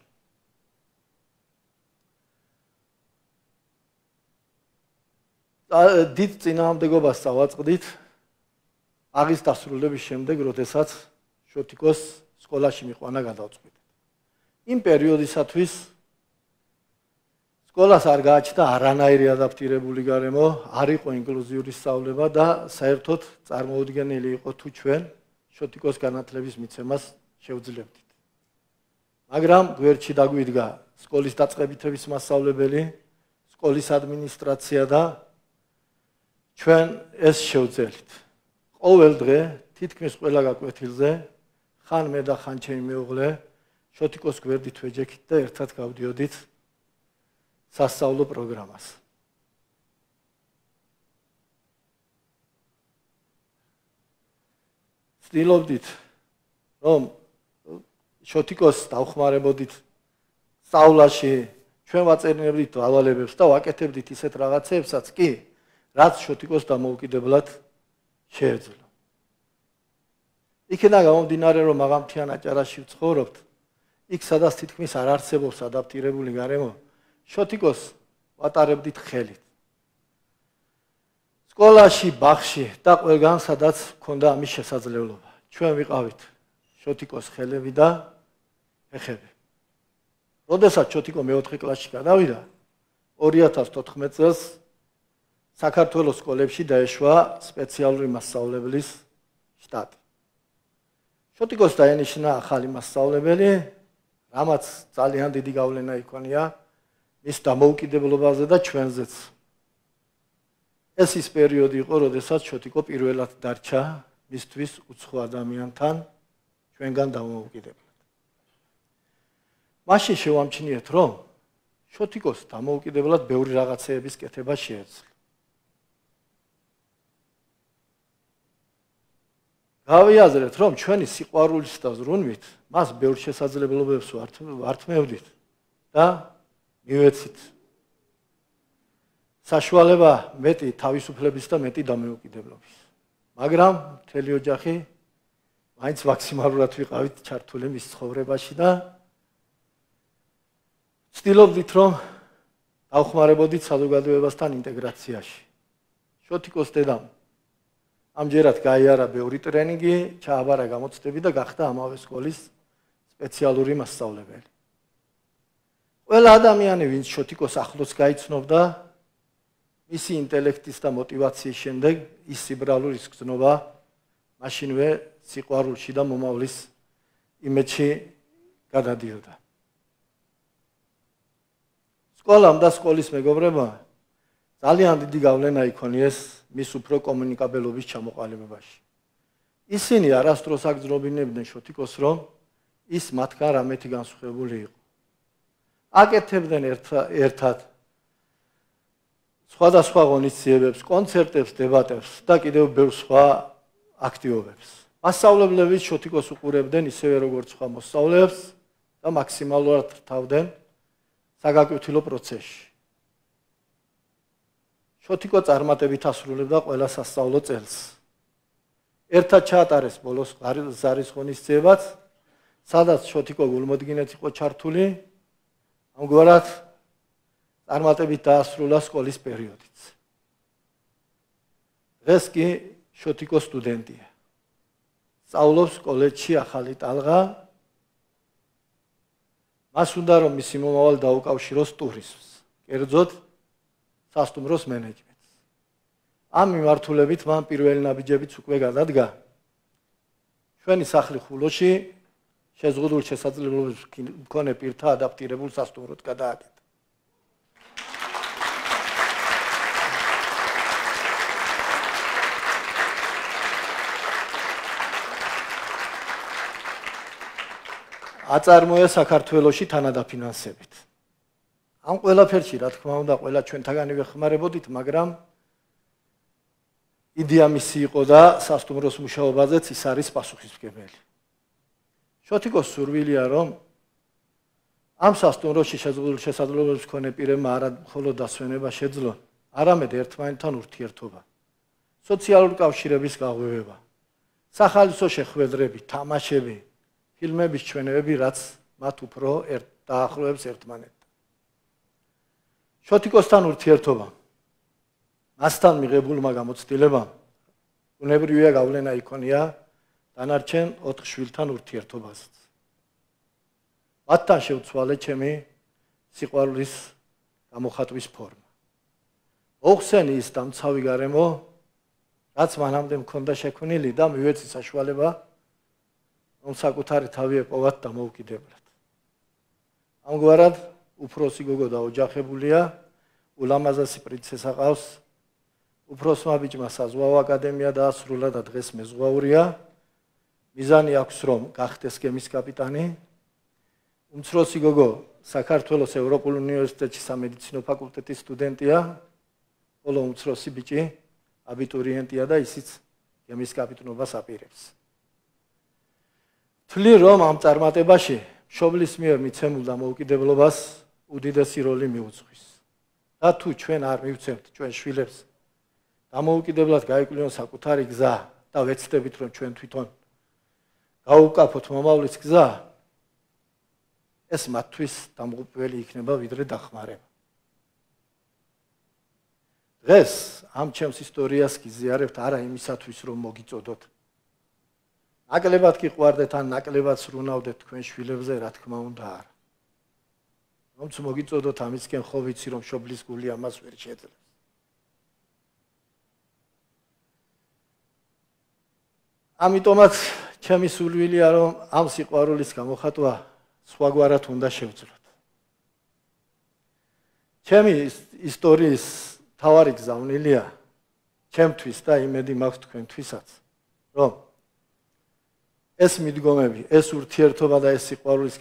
დიდ წინააღმდეგობას წავაწყდით აღის დასრულების შემდეგ, როდესაც შოთიკოს სკოლაში მიყვანა გადავწყვიტეთ. იმ პერიოდისათვის სკოლას არ გააჩნდა არანაირი ადაპტირებული გარემო, არ იყო ინკლუზიური სწავლება და საერთოდ წარმოუდგენელი იყო თუ ჩვენ შოთიკოს განათლების მიცემას შევძლებდით. მაგრამ გვერდში დაგვიდგა სკოლის დაწყებითების მასწავლებელი, სკოლის ადმინისტრაცია და ჩვენ ეს შევძელით. ყოველ დღე თითქმის ყველა გაკვეთილზე ხან მე და ხან ჩემი მეუღლე შოთიკოს გვერდით ვეჯექით და ერთად გავდიოდით სასწავლო პროგრამას. ვცდილობდით, რომ შოთიკოს დავხმარებოდით სწავლაში, ჩვენ ვაწერნებდით დავალებებს და ვაკეთებდით ისეთ რაღაცებსაც კი, რაც შოთიკოს დამოუკიდებლად შეეძლო. იქიდან გამომდინარე, რომ მაღალმთიან აჭარაში ვცხოვრობთ, იქ სადაც თითქმის არ არსებობს ადაპტირებული გარემო, შოთიკოს ვატარებდით ხელით. სკოლაში, ბაღში და ყველგან სადაც ჰქონდა ამის შესაძლებლობა. ჩვენ ვიყავით შოთიკოს ხელები და ფეხები. როდესაც შოთიკო მე-4 კლასში გადავიდა, 2014 წელს საქართველოს სკოლებში დაეშვა სპეციალური მასწავლებლის შტატი. შოთიკოს დაენიშნა ახალი მასწავლებელი, რამაც ძალიან დიდი გავლენა იქონია მის დამოუკიდებლობაზე და ჩვენზეც. ეს ის პერიოდი იყო, როდესაც შოთიკო პირველად დარჩა მისთვის უცხო ადამიანთან ჩვენგან დამოუკიდებლად. მაშინ შევამჩნიეთ, რომ შოთიკოს დამოუკიდებლად ბევრი რაღაცეების კეთება შეეძლო. გავიაზრეთ, რომ ჩვენი სიყვარულის და ზრუნვით მას ბევრ შესაძლებლობებს ვართმევდით და მივეცით საშუალება მეტი თავისუფლების და მეტი დამოუკიდებლობის. მაგრამ მთელი ოჯახი მაინც მაქსიმალურად ვიყავით ჩართული მის ცხოვრებაში და ვცდილობდით, რომ დავხმარებოდით საზოგადოებასთან ინტეგრაციაში. შოთიკოს დედამ ამჯერად გაიარა ბევრი ტრენინგი, ჩააბარა გამოცდები და გახდა ამავე სკოლის სპეციალური მასწავლებელი. ყველა ადამიანი, ვინც შოთიკოს ახლოს გაიცნობდა, მისი ინტელექტის და მოტივაციის შემდეგ ის სიბრალურის გზნობა მაშინვე სიყვარულში და მომავლის იმედში გადადიოდა. სკოლამ და სკოლის მეგობრებმა ძალიან დიდი გავლენა იქონიეს მის უფრო კომუნიკაბელობის ჩამოყალიბებაში. ისინი არასდროს აგრძნობინებდნენ შოთიკოს, რომ ის მათგან რამეთი განსხვავებული იყო. აკეთებდნენ ერთად სხვადასხვა ღონისძიებებს, კონცერტებს, დებატებს და კიდევ ბევრ სხვა აქტივობებს. მასწავლებლები შოთიკოს უყურებდნენ ისევე როგორც სხვა მოსწავლეებს და მაქსიმალურად რთავდნენ საგაკვეთილო პროცესში. შოთიკო წარმატებით ასრულებდა ყველა სასწავლო წელს. ერთად ჩაატარეს ბოლოს ზარის ღონისძიებაც სადაც შოთიკო გულმოდგინეც იყო ჩართული, ამგვარად წარმატებით დაასრულა სკოლის პერიოდიც. დღეს კი შოთიკო სტუდენტია. სწავლობს კოლეჯში ახალი ტალღა. მას უნდა რომ მისი მომავალი დაუკავშიროს ტურიზმს, კერძოდ სასტუმროს მენეჯმენტს. ამ მიმართულებით მან პირველი ნაბიჯებიც უკვე გადადგა. ჩვენი სახლი ხულოში შეზღუდული შესაძლებლობების მქონე პირთა ადაპტირებულ სასტუმროდ გადააკეთა. აწარმოა საქართველოში თანადაფინანსებით. ამ ყველაფერში, რა თქმა უნდა, ყველა ჩვენთაგანი ვეხმარებოდით, მაგრამ იდეა მისი იყო და სასტუმროს მუშაობაზეც ის არის პასუხისმგებელი. შოთიკოს სურვილია, რომ ამ სასტუმროში შეზღუდული შესაძლებლობების მქონე პირებმა არა მხოლოდ დასვენება შეძლონ, არამედ ერთმანეთთან ურთიერთობა, სოციალური კავშირების გაღვივება, სახალისო შეხვედრები, თამაშები, ფილმების ჩვენებები, რაც მათ უფრო დაახლოებს ერთმანეთთან. შოთიკოსთან ურთიერთობა, მასთან მიღებულმა გამოცდილებამ, უნებრივია გავლენა იქონია დანარჩენ 4 შვილთან ურთიერთობაზეც. მათთან შევცვალე ჩემი სიყვარულის გამოხატვის ფორმა. მოხსენი ის დამცავი გარემო, რაც მანამდე მქონდა შექმნილი და მივეცი საშუალება, რომ საკუთარი თავი ეპოვათ დამოუკიდებლად. ამგვარად, უფროსი გოგო დაოჯახებულია, ულამაზესი პრინცესა ყავს, უფროსმა ბიჭმა საზღვაო აკადემია დაასრულა და დღეს მეზღვაურია. მიზანი აქვს, რომ გახდეს გემის კაპიტანი. უმცროსი გოგო საქართველოს ევროპულ უნივერსიტეტში სამედიცინო ფაკულტეტის სტუდენტია, ხოლო უმცროსი ბიჭი აბიტურიენტია და ისიც გემის კაპიტნობას აპირებს. თვლი რომ ამ წარმატებაში მშობლის მიერ მიცემულ დამოუკიდებლობას უდიდესი როლი მიუძღვის. და თუ ჩვენ არ მივცემთ ჩვენ შვილებს დამოუკიდებლად გაიკვლიონ საკუთარი გზა და ვეცდებით რომ ჩვენ თვითონ გაუკაფოთ მომავლის გზა, ეს მათთვის დამღუპველი იქნება ვიდრე დახმარება. დღეს ამ ჩემს ისტორიას გიზიარებთ არა იმისათვის რომ მოგიწოდოთ. ნაკლებად კი ყვარდეთ ან ნაკლებად სრუნავდეთ თქვენ შვილებზე, რა თქმა უნდა არა. რომც მოგიწოდოთ ამისკენ ხო ვიცი რომ მშობლის გული ამას ვერ შეძლებს. ამიტომაც ჩემი სურვილია რომ ამ სიყვარულის გამოხატვა სხვაგვარად უნდა შევძლოთ. ჩემი ისტორიის თავარი გზავნილია ჩემთვის და იმედი მაქვს თქვენთვისაც, რომ ეს მიდგომები, ეს ურთიერთობა და ეს სიყვარულის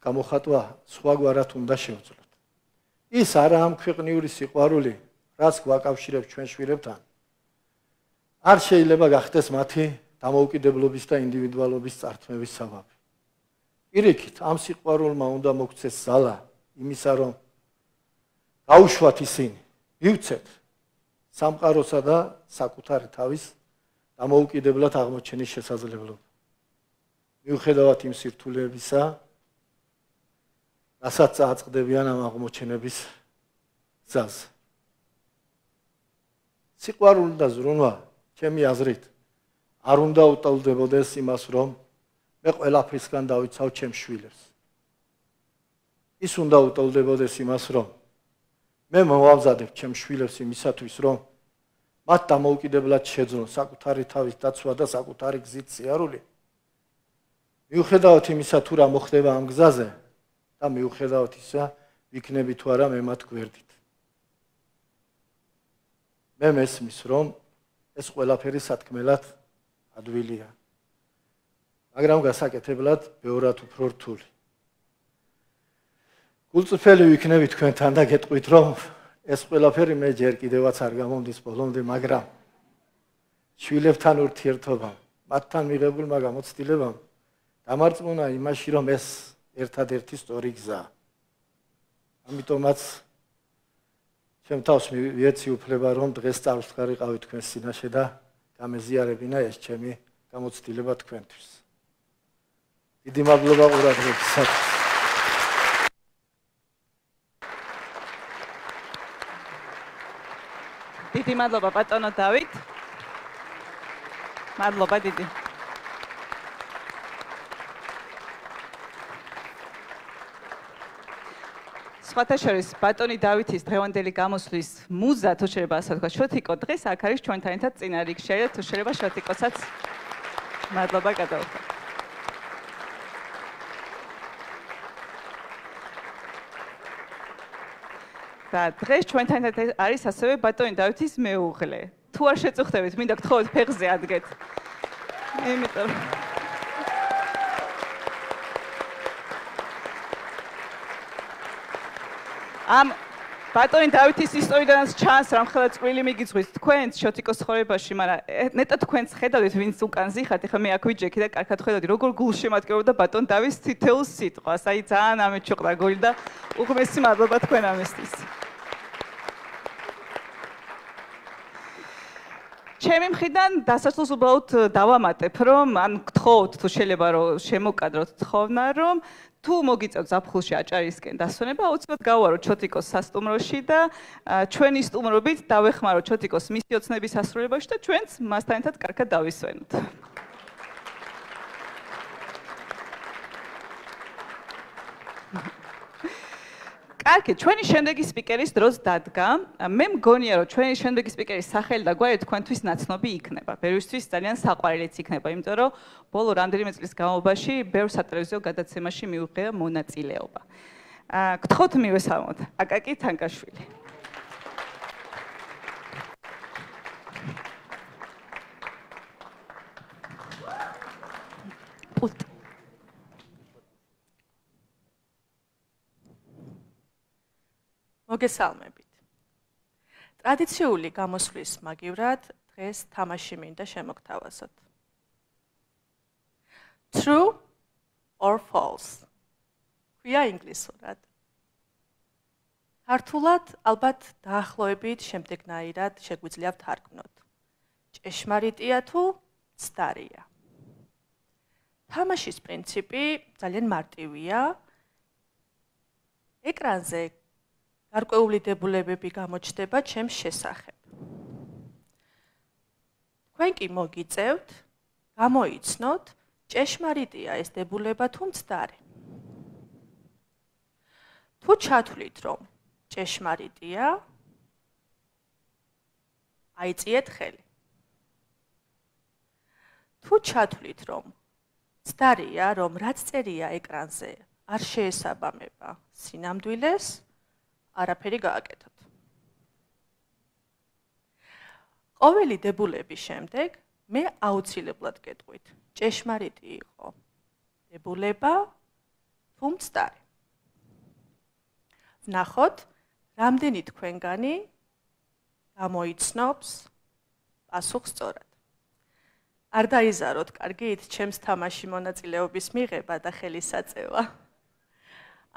გამოხატვა სხვაგვარად უნდა შევძლოთ. ის არა ამ ქვეყნიური სიყვარული, რაც გვაკავშირებს ჩვენ შვილებთან, არ შეიძლება გახდეს მათი დამოუკიდებლობის და ინდივიდუალობის წართმევის საბაბი. პირიქით, ამ სიყვარულმა უნდა მოგცეს ზალა იმისა, რომ გაუშვათ ისინი, მივცეთ სამყაროსა და საკუთარი თავის დამოუკიდებლად აღმოჩენის შესაძლებლობა. მიუხედავად იმ სირთულეებისა, რასაც წააწყდებიან ამ აღმოჩენების გზაზე. სიყვარული და ზრუნვა, ჩემი აზრით, არ უნდა უტოლდებოდეს იმას, რომ მე ყველაფრისგან დავიცავ ჩემს შვილებს. ის უნდა უტოლდებოდეს იმას, რომ მე მოვამზადებ ჩემს შვილებს იმისათვის, რომ მათ დამოუკიდებლად შეძლონ საკუთარი თავის დაცვა და საკუთარი გზით სიარული. მიუხედავად იმისა, თუ რა მოხდება ამ გზაზე და მიუხედავად ისა, ვიქნები თუ არა მე მათ გვერდით. მე მესმის, რომ ეს ყველაფერი სათქმელად ადვილია. მაგრამ გასაკეთებლად ბევრად უფრო რთული. გულწრფელი ვიქნები თქვენთან და გეტყვით, რომ ეს ყველაფერი მე ჯერ კიდევაც არ გამომდის ბოლომდე, მაგრამ შვილებთან ურთიერთობამ, მათთან მიღებულმა გამოცდილებამ დამარწმუნა იმაში, რომ ეს ერთადერთი სწორი გზაა. ამიტომაც ჩემ თავს მივეცი უფლება, რომ დღეს წარვსხარიყავი თქვენს წინაშე და გამეზიარებინა ეს ჩემი გამოცდილება თქვენთვის. დიდი მადლობა ყურადღებისთვის. დიდი მადლობა ბატონო დავით. მადლობა დიდი. სხვათა შორის ბატონი დავითის დღევანდელი გამოსვლის მუზა თუ შეიძლება ასე ვთქვა, შოთიკო დღეს აქ არის ჩვენთან ერთად წინა რიგში და თუ შეიძლება შოთიკოსაც მადლობა გადავხო. და დღეს ჩვენთან ერთად არის ასევე ბატონი დავითის მეუღლე. თუ არ შეწუხდებით, მინდა გთხოვოთ ფეხზე ადგეთ. იმიტომ ამ ბატონი დავითის ისტორიიდანაც ჩანს რომ ხელა წვრილი მიგიწვის თქვენს შოთიკოს ცხოვრებაში, მაგრამ ნეტა თქვენს ხედავთ ვინც უკან ზიხართ, ეხლა მე აქ ვიჯექი და კარგად ხედავდი როგორ გულშემატკივრობდა ბატონ დავის თითოეულ სიტყვას. აი ძალიან ამეჩუყდა გული და უღმესი მადლობა თქვენ ამისთვის. ჩემი მხრიდან დასასრულს უბრალოდ დავამატებ, რომ ან გთხოვთ თუ შეიძლება რომ შემოკადროთ თხოვნა, რომ თუ მოგიწევთ ზაფხულში აჭარისკენ დასვენება, აუცილებლად გავუაროთ ჩოტიკოს სასტუმროში და ჩვენი სტუმრობით დავეხმაროთ ჩოტიკოს მისი ოცნების ასრულებაში და ჩვენც მასთან ერთად კარგად დავისვენოთ. კარგი, ჩვენი შემდეგი სპიკერის დროს დადგა. მე მგონია, რომ ჩვენი შემდეგი სპიკერის სახელი და გვარი თქვენთვის ნაცნობი იქნება. ბევრისთვის ძალიან საყვარელიც იქნება, იმიტომ რომ ბოლო რამდენიმე წლის განმავლობაში ბევრ სატელევიზიო გადაცემაში მიუღია მონაწილეობა. გთხოვთ მივესალმოთ აკაკი თანკაშვილი. პულტი. მოგესალმებით. ტრადიციული გამოსვლის მაგივრად დღეს თამაში მინდა შემოგთავაზოთ. True or false? ქვია ინგლისურად. ქართულად ალბათ დაახლოებით შემდეგნაირად შეგვიძლია ვთარგმნოთ. ჭეშმარიტია თუ ცდარია? თამაშის პრინციპი ძალიან მარტივია. ეკრანზე გარკვეული დებულებები გამოჩნდება ჩემს შესახებ. თქვენ კი მოგიწევთ, გამოიცნოთ, ჭეშმარიტია ეს დებულება თუ მცდარი. თუ ჩათვლით, რომ ჭეშმარიტია, აიწიეთ ხელი. თუ ჩათვლით, რომ მცდარია, რომ რაც წერია ეკრანზე არ შეესაბამება სინამდვილეს, არაფერი გააკეთოთ. ყოველი დებულების შემდეგ მე აუცილებლად გეტყვით, ჭეშმარიტი იყო დებულება თუ მცდარი. ვნახოთ, რამდენი თქვენგანი გამოიცნობს პასუხს სწორად. არ დაიზაროთ კარგით ჩემს თამაში მონაწილეობის მიღება და ხელისაწევა.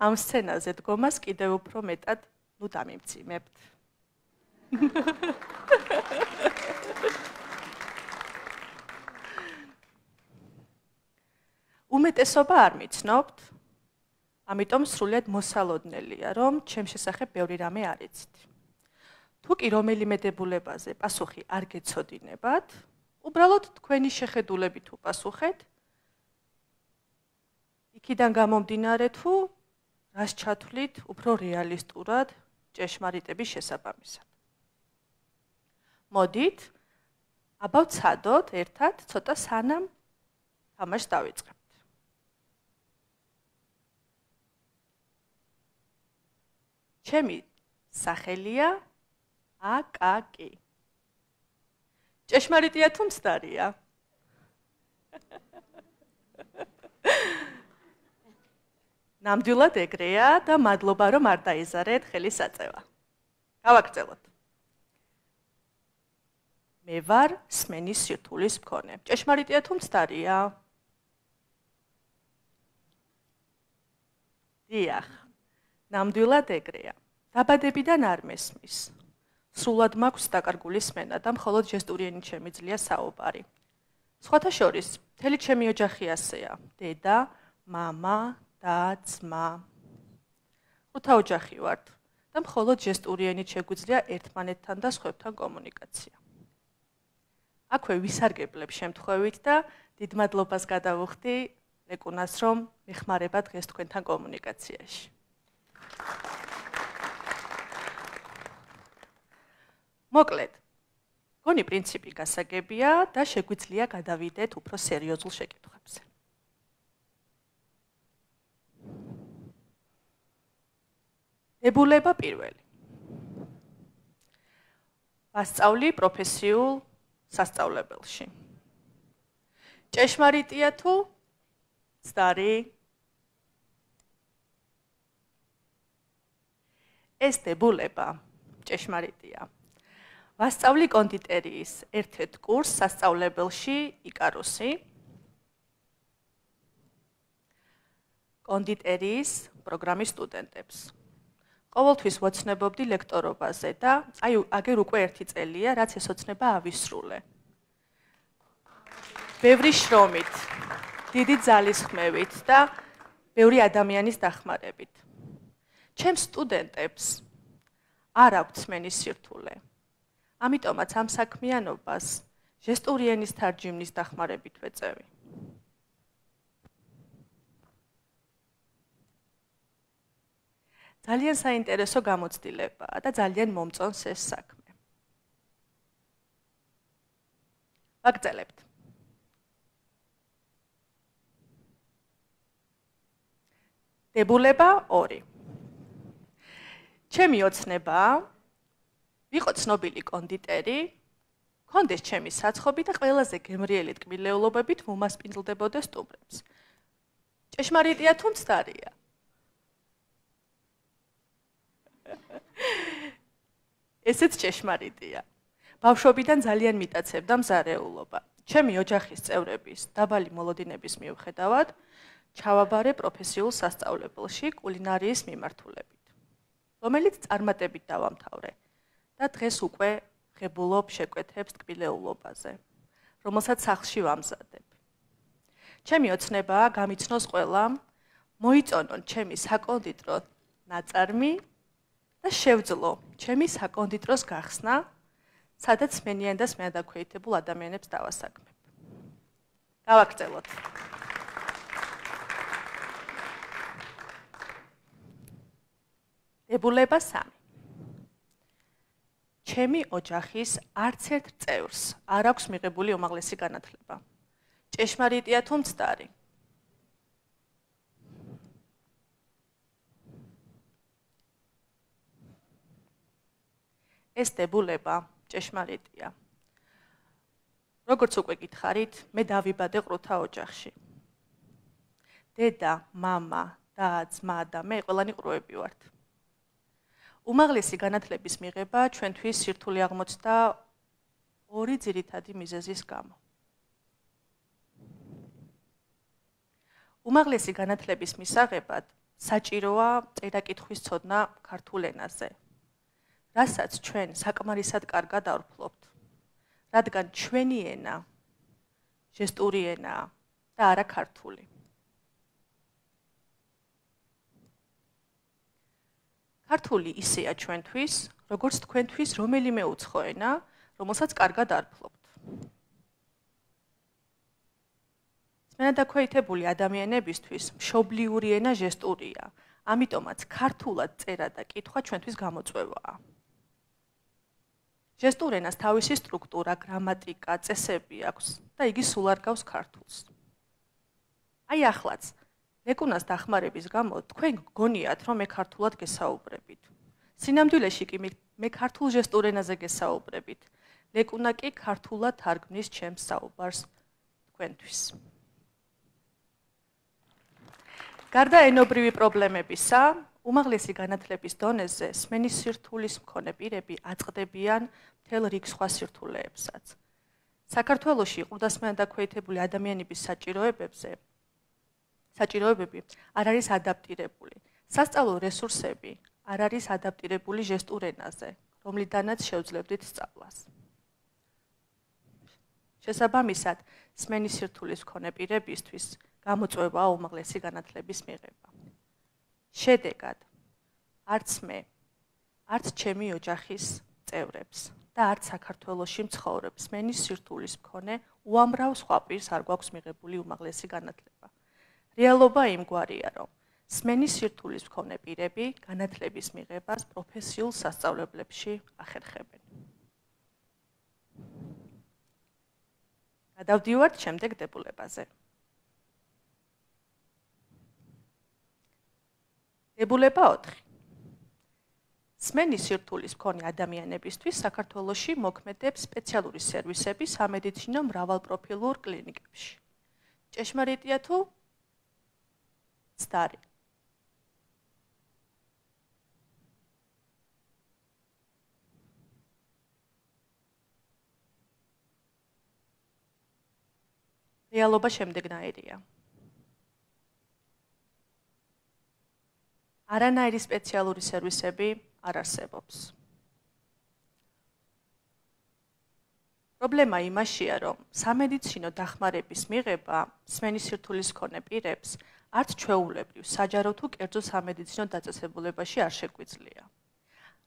ამ სცენაზე დგომას კიდევ უფრო მეტად დამიმძიმებთ. უმეტესობა არ მიცნობთ, ამიტომ სრულიად მოსალოდნელია, რომ ჩემ შესახებ ბევრი რამე არ იცით. თუ კი რომელიმე დებულებაზე პასუხი არ გეცოდინებათ, უბრალოდ თქვენი შეხედულებით უპასუხეთ, იქიდან გამომდინარე თუ რას ჩათვლით უფრო რეალისტურად ჭეშმარიტების შესაბამისად. მოდით, აბა ვცადოთ ერთად ცოტა სანამ თამაშს დავიწყებთ. ჩემი სახელია აკაკი. ჭეშმარიტია თუ მცდარია? ნამდვილად ეგრეა და მადლობა რომ არ დაიზარეთ ხელისაწევა. გავაგრძელოთ. მე ვარ სმენის სირთულის მქონე. ჭეშმარიტია თუ მცდარია? დიახ. ნამდვილად ეგრეა. დაბადებიდან არ მესმის. სრულად მაქვს დაკარგული სმენა და მხოლოდ ჟესტური ენით შემიძლია საუბარი. სხვათა შორის, მთელი ჩემი ოჯახი ასეა. დედა, მამა და ძმა. 5 ოჯახი ვართ და მხოლოდ ჟესტური ენით შეგვიძლია ერთმანეთთან და სხვებთან კომუნიკაცია. აქვე ვისარგებლებ შემთხვევით და დიდ მადლობას გადავუხდი ლეკუნას, რომ მეხმარება დღეს თქვენთან კომუნიკაციაში. მოკლედ, გონი პრინციპი გასაგებია და შეგვიძლია გადავიდეთ უფრო სერიოზულ შეკითხვებზე. დებულება პირველი. ვასწავლი პროფესიულ სასწავლებელში. ჭეშმარიტია თუ ცდარი? ეს დებულება ჭეშმარიტია. ვასწავლი კონდიტერიის ერთ-ერთ კურსს სასწავლებელში იკარუსი. კონდიტერიის პროგრამის სტუდენტებს. ყოველთვის ვოცნებობდი ლექტორობაზე და აგერ უკვე 1 წელია, რაც ეს ოცნება ავისრულე. ბევრი შრომით, დიდი ძალისხმევით და ბევრი ადამიანის დახმარებით. ჩემს სტუდენტებს არ აქვთ სმენის სირთულე. ამიტომაც ამ საქმიანობას ჟესტური ენის თარჯიმნის დახმარებით ვეწევი. ძალიან საინტერესო გამოცდილებაა და ძალიან მომწონს ეს საქმე. ვაგრძელებთ. დებულება 2. ჩემი ოცნებაა ვიყო ცნობილი კონდიტერი, მქონდეს ჩემი საცხობი და ყველაზე გემრიელი ტკბილეულობებით მომასპინძლდებოდა სტუმრებს. ჭეშმარიტია თუ მცდარია? ესეც ჭეშმარიტია. ბავშვობიდან ძალიან მიტაცებდა მზარეულობა. ჩემი ოჯახის წევრების დაბალი მოლოდინების მიუხედავად, ჩავაბარე პროფესიულ სასწავლებელში კულინარიის მიმართულებით, რომელიც წარმატებით დავამთავრე და დღეს უკვე ღებულობ შეკვეთებს ტკბილეულობაზე, რომელსაც სახლში ვამზადებ. ჩემი ოცნებაა გამიცნოს ყველამ, მოიწონონ ჩემი საკონდიტრო ნაწარმი და შევძლო ჩემი საკონდიტროს გახსნა, სადაც სმენიან და სმენადაქვეითებულ ადამიანებს დავასაქმებ. გავაგრძელოთ. დებულება 3. ჩემი ოჯახის არც ერთ წევრს არ აქვს მიღებული უმაღლესი განათლება. ჭეშმარიტია თუ მცდარი? ეს დებულება ჭეშმარიტია. როგორც უკვე გითხარით, მე დავიბადე ყრუთა ოჯახში. დედა, მამა და ძმა და მე ყველანი ყრუები ვართ. უმაღლესი განათლების მიღება ჩვენთვის სირთულე აღმოჩნდა 2 ძირითადი მიზეზის გამო. უმაღლესი განათლების მისაღებად საჭიროა წერა-კითხვის ცოდნა ქართულ ენაზე, რასაც ჩვენ საკმარისად კარგად არ ვფლობთ, რადგან ჩვენი ენა ჟესტური ენაა და არა ქართული. ქართული ისეა ჩვენთვის, როგორც თქვენთვის რომელიმე უცხო ენა, რომელსაც კარგად არ ვფლობთ. სმენადაქვეითებული ადამიანებისთვის მშობლიური ენა ჟესტურია, ამიტომაც ქართულად წერა და კითხვა ჩვენთვის გამოწვევაა. ჟესტურ ენას თავისი სტრუქტურა, გრამატიკა, წესები აქვს და იგი სულ არ გავს ქართულს. აი ახლაც ლეკუნას დახმარების გამო თქვენ გგონიათ, რომ მე ქართულად გესაუბრებით. სინამდვილეში კი მე ქართულ ჟესტურ ენაზე გესაუბრებით. ლეკუნა კი ქართულად თარგმნის ჩემს საუბარს თქვენთვის. გარდა ენობრივი პრობლემებისა, უმაღლესი განათლების დონეზე სმენის სირთულის მქონე პირები აწყდებიან მთელ რიგ სხვა სირთულეებსაც. საქართველოში ყრუდასმენადაქვეითებული ადამიანების საჭიროებები არ არის ადაპტირებული. სასწავლო რესურსები არ არის ადაპტირებული ჟესტურ ენაზე, რომლიდანაც შევძლებდით სწავლას. შესაბამისად, სმენის სირთულის მქონე პირებისთვის გამოწვევაა უმაღლესი განათლების მიღება. შედეგად, არც მე, არც ჩემი ოჯახის წევრებს და არც საქართველოში მცხოვრებს სმენის სირთულის მქონე უამრავ სხვა პირს არ გვაქვს მიღებული უმაღლესი განათლება. რეალობა იმგვარია, რომ სმენის სირთულის მქონე პირები განათლების მიღებას პროფესიულ სასწავლებლებში ახერხებენ. გადავდივართ შემდეგ დებულებაზე. დებულება 4. სმენის სირთულის მქონე ადამიანებისთვის საქართველოში მოქმედებს სპეციალური სერვისები სამედიცინო მრავალპროფილურ კლინიკებში. ჭეშმარიტია თუ ცდარი? რეალობა შემდეგნაირია. არანაირი სპეციალური სერვისები არ არსებობს. პრობლემა იმაშია, რომ სამედიცინო დახმარების მიღება სმენის სირთულის მქონე პირებს არც ჩვეულებრივ საჯარო თუ კერძო სამედიცინო დაწესებულებაში არ შეგვიძლია.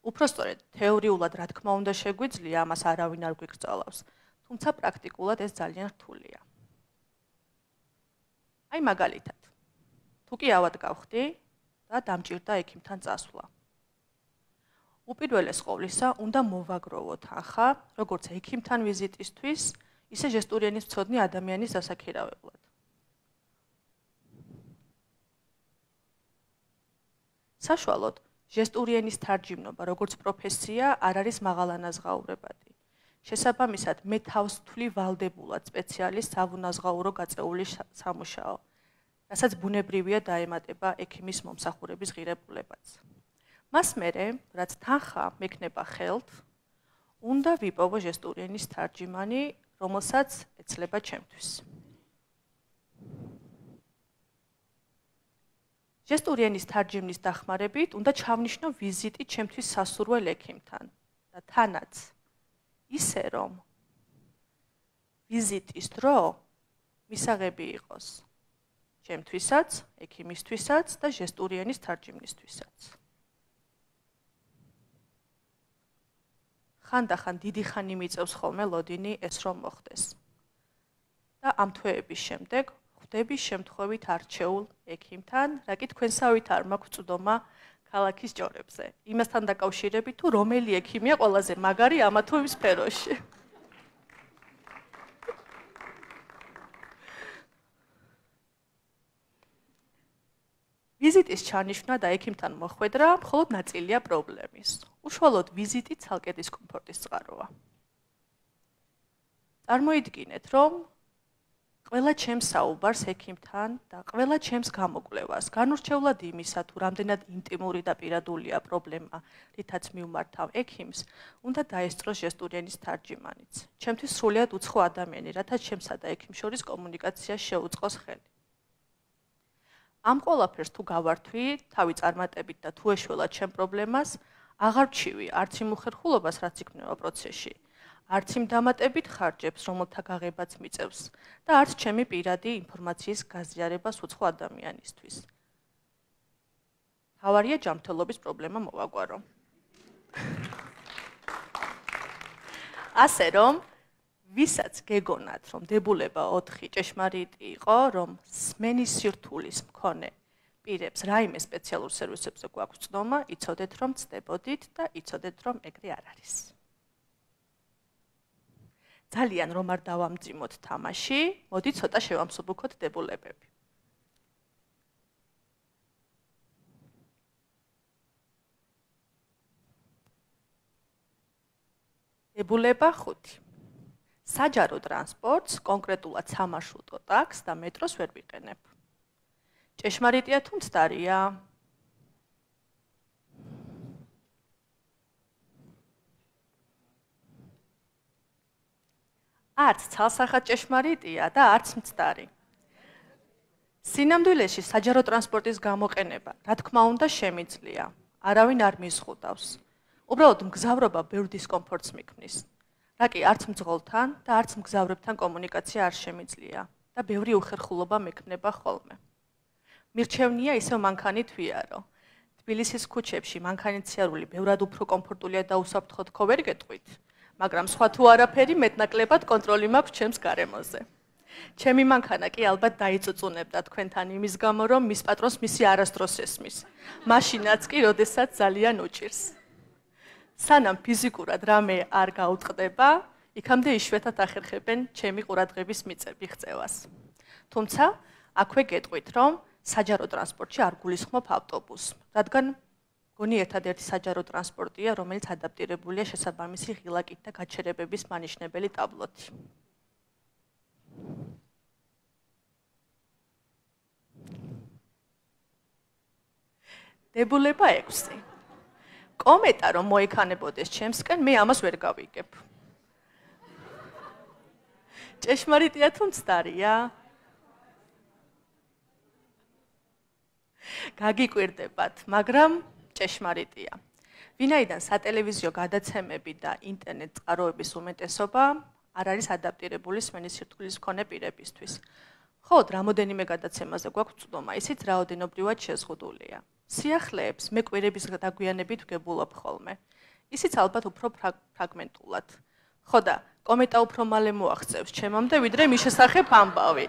უпростоრედ თეორიულად რა თქმა უნდა შეგვიძლია, ამას არავინ არ გვიგრძელავს, თუმცა პრაქტიკულად ეს ძალიან რთულია. აი მაგალითად, თუ კი ავად გავხდი და დამჭირდა ექიმთან წასვლა. უპირველეს ყოვლისა, უნდა მოვაგროვო თანხა, როგორც ექიმთან ვიზიტისთვის, ისე ჟესტური ენის მცოდნე ადამიანის დასაქირავებლად. საშუალოდ, ჟესტური ენის თარჯიმნობა, როგორც პროფესია, არ არის მაღალანაზღაურებადი. შესაბამისად, მე თავს ვთვლი ვალდებულად სპეციალისტს ავუნაზღაურო გაწეული სამუშაო, რასაც ბუნებრივია დაემატება ექიმის მომსახურების ღირებულებაც. მას მერე, რაც თანხა მექნება ხელთ, უნდა ვიპოვო ჟესტური ენის თარჯიმანი, რომელსაც ეცლება ჩემთვის. ჟესტური ენის თარჯიმნის დახმარებით უნდა ჩავნიშნო ვიზიტი ჩემთვის სასურველ ექიმთან და თანაც ისე რომ ვიზიტის დრო მისაღები იყოს ჩემთვისაც, ექიმისთვისაც და ჟესტური ენის თარჯიმნისთვისაც. ხანდახან დიდი ხანი მიწევს ხოლმე ლოდინი ეს რომ მოხდეს. და ამ თვეების შემდეგ ხვდები შემთხვევით არჩეულ ექიმთან, რა კი თქვენსავით არ მაქვს წვდომა ქალაქის ჭორებზე. იმასთან დაკავშირებით თუ რომელი ექიმია ყველაზე მაგარი ამა თუ იმ სფეროში. ვიზიტის ჩანიშვნა და ექიმთან მოხვედრა მხოლოდ ნაწილია პრობლემის. უშუალოდ ვიზიტი ცალკე დისკომფორტის წყაროა. წარმოიდგინეთ, რომ ყველა ჩემს საუბარს ექიმთან და ყველა ჩემს გამოკვლევას განურჩევლად იმისა, თუ რამდენად ინტიმური და პირადულია პრობლემა, რითაც მივმართავ ექიმს, უნდა დაესწროს ჟესტური ენის თარჯიმანიც. ჩემთვის სრულიად უცხო ადამიანი, რათა ჩემსა და ექიმს შორის კომუნიკაცია შეუწყოს ხელი. ამ ყველაფერს თუ გავართვი, თავი წარმატებით და თუ ეშველა ჩემ პრობლემას, აღარ ვჩივი არც იმ უხერხულობას, რაც იქნება პროცესში, არც იმ დამატებით ხარჯებს, რომელთა გაღებაც მიწევს და არც ჩემი პირადი ინფორმაციის გაზიარებას უცხო ადამიანისთვის. თავარია ჯანმრთელობის პრობლემა მოვაგვარო. ასე რომ, ვისაც გეგონათ, რომ დებულება 4 ჭეშმარიტი იყო, რომ სმენის სირთულის მქონე პირებს რაიმე სპეციალურ სერვისებზე გვაქვს ცნობა, იცოდეთ, რომ ცდებოდით და იცოდეთ, რომ ეგრე არ არის. ძალიან რომ არ დავამძიმოთ თამაში, მოდი ცოტა შევამსუბუქოთ დებულებები. დებულება 5. საჯარო ტრანსპორტს, კონკრეტულად სამარშრუტო ტაქსს და მეტროს ვერ ვიყენებ. ჭეშმარიტია თუ მცდარია? არც ცალსახად ჭეშმარიტია და არც მცდარი. სინამდვილეში საჯარო ტრანსპორტის გამოყენება, რა თქმა უნდა, შემიძლია. არავინ არ მიზღუდავს. უბრალოდ მგზავრობა ბევრ დისკომფორტს მიქმნის. რა კი არც მძღოლთან და არც მგზავრებთან კომუნიკაცია არ შემიძლია. და ბევრი უხერხულობა მექნება ხოლმე. მირჩევნია ისევ მანქანით ვიარო. თბილისის ქუჩებში მანქანით ბევრად უფრო კომფორტულია და უსაფრთხო თქო ვერ გეტყვით, მაგრამ სხვა თუ არაფერი მეტნაკლებად კონტროლი მაქვს ჩემს გარემოზე. ჩემი მანქანა კი ალბათ დაიწუწუნებდა თქვენთან იმის გამო, რომ მის პატრონს მისი არასდროს ესმის. მაშინაც კი, როდესაც ძალიან უჭირს. სანამ ფიზიკურად რამე არ გაუტყდება, იქამდე იშვიათად ახერხებენ ჩემი ყურადღების მიღწევას. თუმცა, აქვე გეტყვით, რომ საჯარო ტრანსპორტში არ გულისხმობ ავტობუსს, რადგან გონი ერთადერთი საჯარო ტრანსპორტია, რომელიც ადაპტირებულია შესაბამისი ღილაკით და გაჩერებების მანიშნებელი ტაბლოთი. დებულება 6. კომეტა რომ მოიქანებოდეს ჩემსკენ, მე ამას ვერ გავიგებ. ჭეშმარიტია თუ მცდარია? გაგიკვირდებათ, მაგრამ ჭეშმარიტია. ვინაიდან სატელევიზიო გადაცემები და ინტერნეტ წყაროების უმეტესობა არ არის ადაპტირებული სმენის სირთულის მქონე პირებისთვის. ხოლო რამოდენიმე გადაცემაზე გვაქვს წვდომა, ისიც რაოდენობრივად შეზღუდულია. სიახლეებს მე კვირების დაგვიანებით ვგებულობ ხოლმე. ისიც ალბათ უფრო ფრაგმენტულად. ხო და კომეტა უფრო მალე მოაღწევს ჩემამდე, ვიდრე მის შესახებ ამბავი.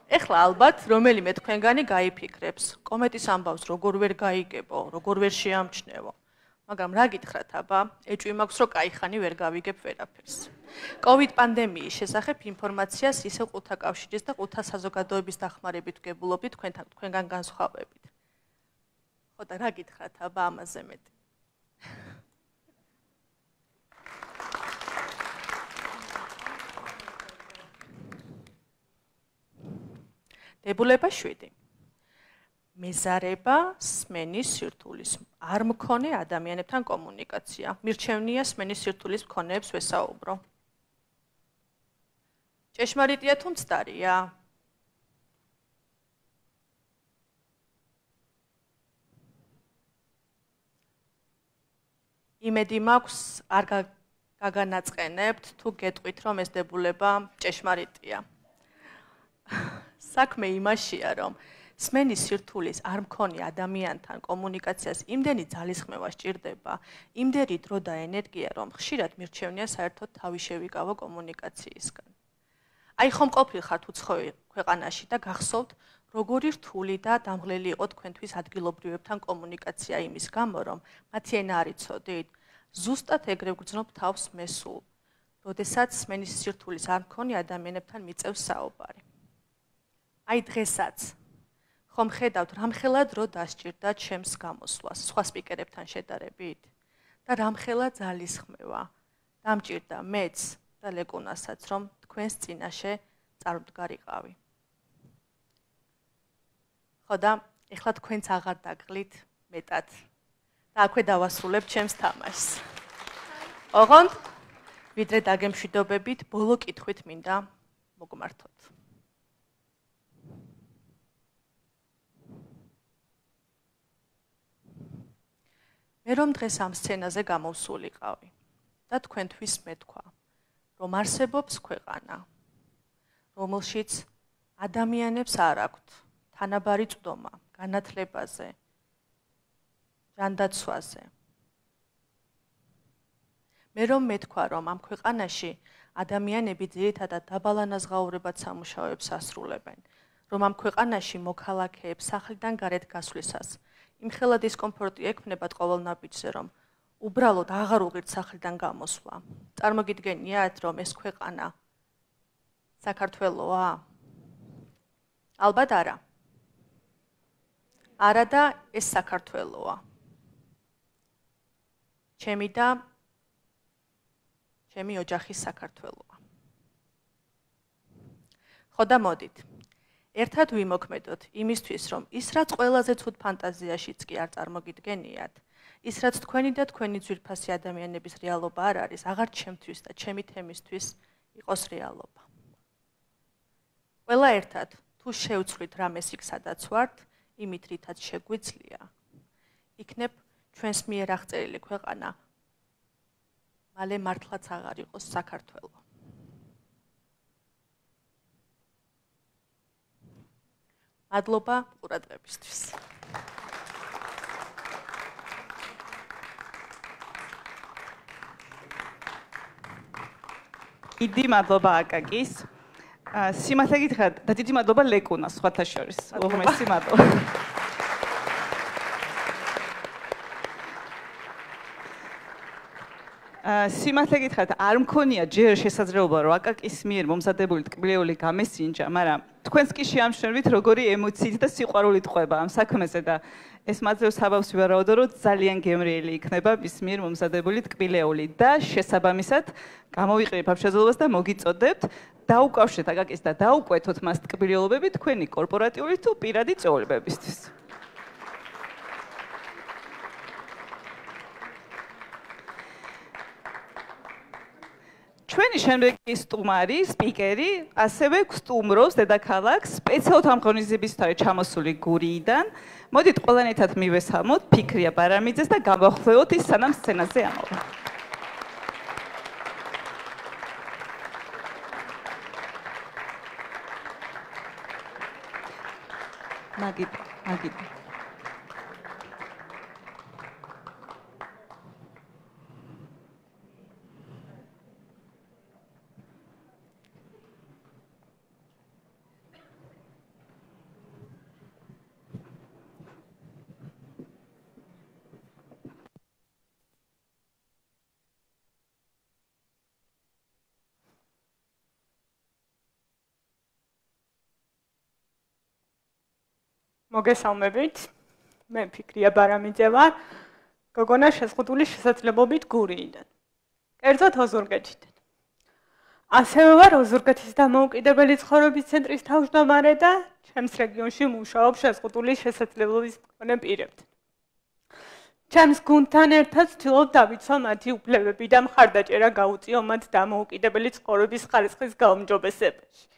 ეხლა ალბათ რომელიმე თქვენგანი გაიფიქრებს, კომეტის ამბავს როგორ ვერ გაიგებო, როგორ ვერ შეამჩნევო. მაგრამ რა გითხრათ აბა, ეჭვი მაქვს, რომ კაიხანი ვერ გავიგებ ვერაფერს. COVID პანდემიის შესახებ ინფორმაციას ისევ ყუთა კავშირის და ყუთა საზოგადოების დახმარებით ვგებულობდით თქვენგან განსხვავებით. ხო და რა გითხრათ აბა ამაზე მეტი. დებულება 7. მეზარება სმენის სირთულის არ მქონე ადამიანებთან კომუნიკაცია. მირჩევნია სმენის სირთულის მქონეებს ვესაუბრო. ჭეშმარიტია თუ მცდარია? იმედი მაქვს არ გაგანაწყენებთ თუ გეტყვით რომ ეს დებულება ჭეშმარიტია. საქმე იმაშია რომ სმენის სირთულის არ მქონე ადამიანთან კომუნიკაციას იმდენი ძალისხმევა სჭირდება, იმდენი დრო და ენერგია, რომ ხშირად მირჩევნია საერთოდ თავი შევიკავო კომუნიკაციისგან. აი ხომ ყოფილხართ უცხოურ ქვეყანაში და გახსოვთ, როგორი რთული და დამღლელი იყო თქვენთვის ადგილობრივებთან კომუნიკაცია იმის გამო, რომ მათი ენა არ იცოდით, ზუსტად ეგრე გძნობ თავს მე სულ, როდესაც სმენის სირთულის არ მქონე ადამიანებთან მიწევს საუბარი. აი დღესაც ხომ ხედავთ რამხელა დრო დასჭირდა ჩემს გამოსვლას სხვა სპიკერებთან შედარებით და რამხელა ძალისხმევა დამჭირდა მეც და ლეკუნასაც რომ თქვენს წინაშე წარმდგარიყავი. ხო და ეხლა თქვენც აღარ დაგღლით მეტად და აქვე დავასრულებ ჩემს თამაშს. ოღონდ ვიდრე დაგემშვიდობებით, ბოლო კითხვით მინდა მოგმართოთ. მე რომ დღეს ამ სცენაზე გამოვსულიყავი და თქვენთვის მეთქვა, რომ არსებობს ქვეყანა, რომელშიც ადამიანებს არ აქვთ თანაბარი წვდომა განათლებაზე, ჯანდაცვაზე. მე რომ მეთქვა, რომ ამ ქვეყანაში ადამიანები ძირითადად დაბალანაზღაურებად სამუშაოებს ასრულებენ, რომ ამ ქვეყანაში მოქალაქეებს სახლიდან გარეთ გასვლისას იმხელა დისკომფორტი ექმნებათ ყოველ ნაბიჯზე, რომ უბრალოდ აღარ უღირთ სახლიდან გამოსვლა. წარმოგიდგენიათ, რომ ეს ქვეყანა საქართველოა? ალბათ არა. არა და ეს საქართველოა. ჩემი და ჩემი ოჯახის საქართველოა. ხო და მოდით. ერთად ვიმოქმედოთ იმისთვის, რომ ის რაც ყველაზე ცუდ ფანტაზიაშიც კი არ წარმოგიდგენიათ, ის რაც თქვენი და თქვენი ძვირფასი ადამიანების რეალობა არ არის, აღარ ჩემთვის და ჩემი თემისთვის იყოს რეალობა. ყველა ერთად თუ შევცვლით რამეს იქ სადაც ვართ, იმით რითაც შეგვიძლია, იქნებ ჩვენს მიერ აღწერილი ქვეყანა მალე მართლაც აღარ იყოს საქართველო. მადლობა ყურადღებისთვის. დიდი მადლობა აკაკის. სიმართლე გითხრათ და დიდი მადლობა ლეკუნას სხვათა შორის. უღმესი მადლობა. სიმართლე გითხრათ არ მქონია ჯერ შესაძლებლობა რომ აკაკის მიერ მომზადებული ტკბილეული გამესინჯა, მაგრამ თქვენს კი შეამჩნევით როგორი ემოციით და სიყვარულით ყვება ამ საქმეზე და ეს მაძლევს საბავს ვივარაუდო რომ ძალიან გემრიელი იქნება მის მიერ მომზადებული ტკბილეული და შესაბამისად გამოვიყრით ამ შესაძლებლობას და მოგიწოდებთ დაუკავშირეთ აკაკის და დაუკვეთოთ მას ტკბილეულობები თქვენი კორპორატიული თუ პირადი წვეულებებისთვის. ჩვენი შემდეგი სტუმარი, სპიკერი, ასევე გსტუმრობს დედაქალაქს სპეციალურად ამ ღონისძიებისთვისაც ჩამოსული გურიიდან. მოდით ყველანაირად მივესალმოთ ფიქრია ბარამიძეს და გავახვევოთ ის სანამ სცენაზე ამოვა. მაგით. მოგესალმებით. მე ფიქრია ბარამიძე ვარ. გოგონა შეზღუდული შესაძლებლობით გურიიდან. კერძოდ ოზურგეთიდან. ასევე ვარ ოზურგეთის დამოუკიდებელი ცხოვრების ცენტრის თავმჯდომარე და ჩემს რეგიონში მუშაობ შეზღუდული შესაძლებლობის მქონე პირებთან. ჩემს გუნდთან ერთად ვცდილობ დავიცვა მათი უფლებები და მხარდაჭერა გაუწიო მათ დამოუკიდებელი ცხოვრების ხარისხის გაუმჯობესებაში.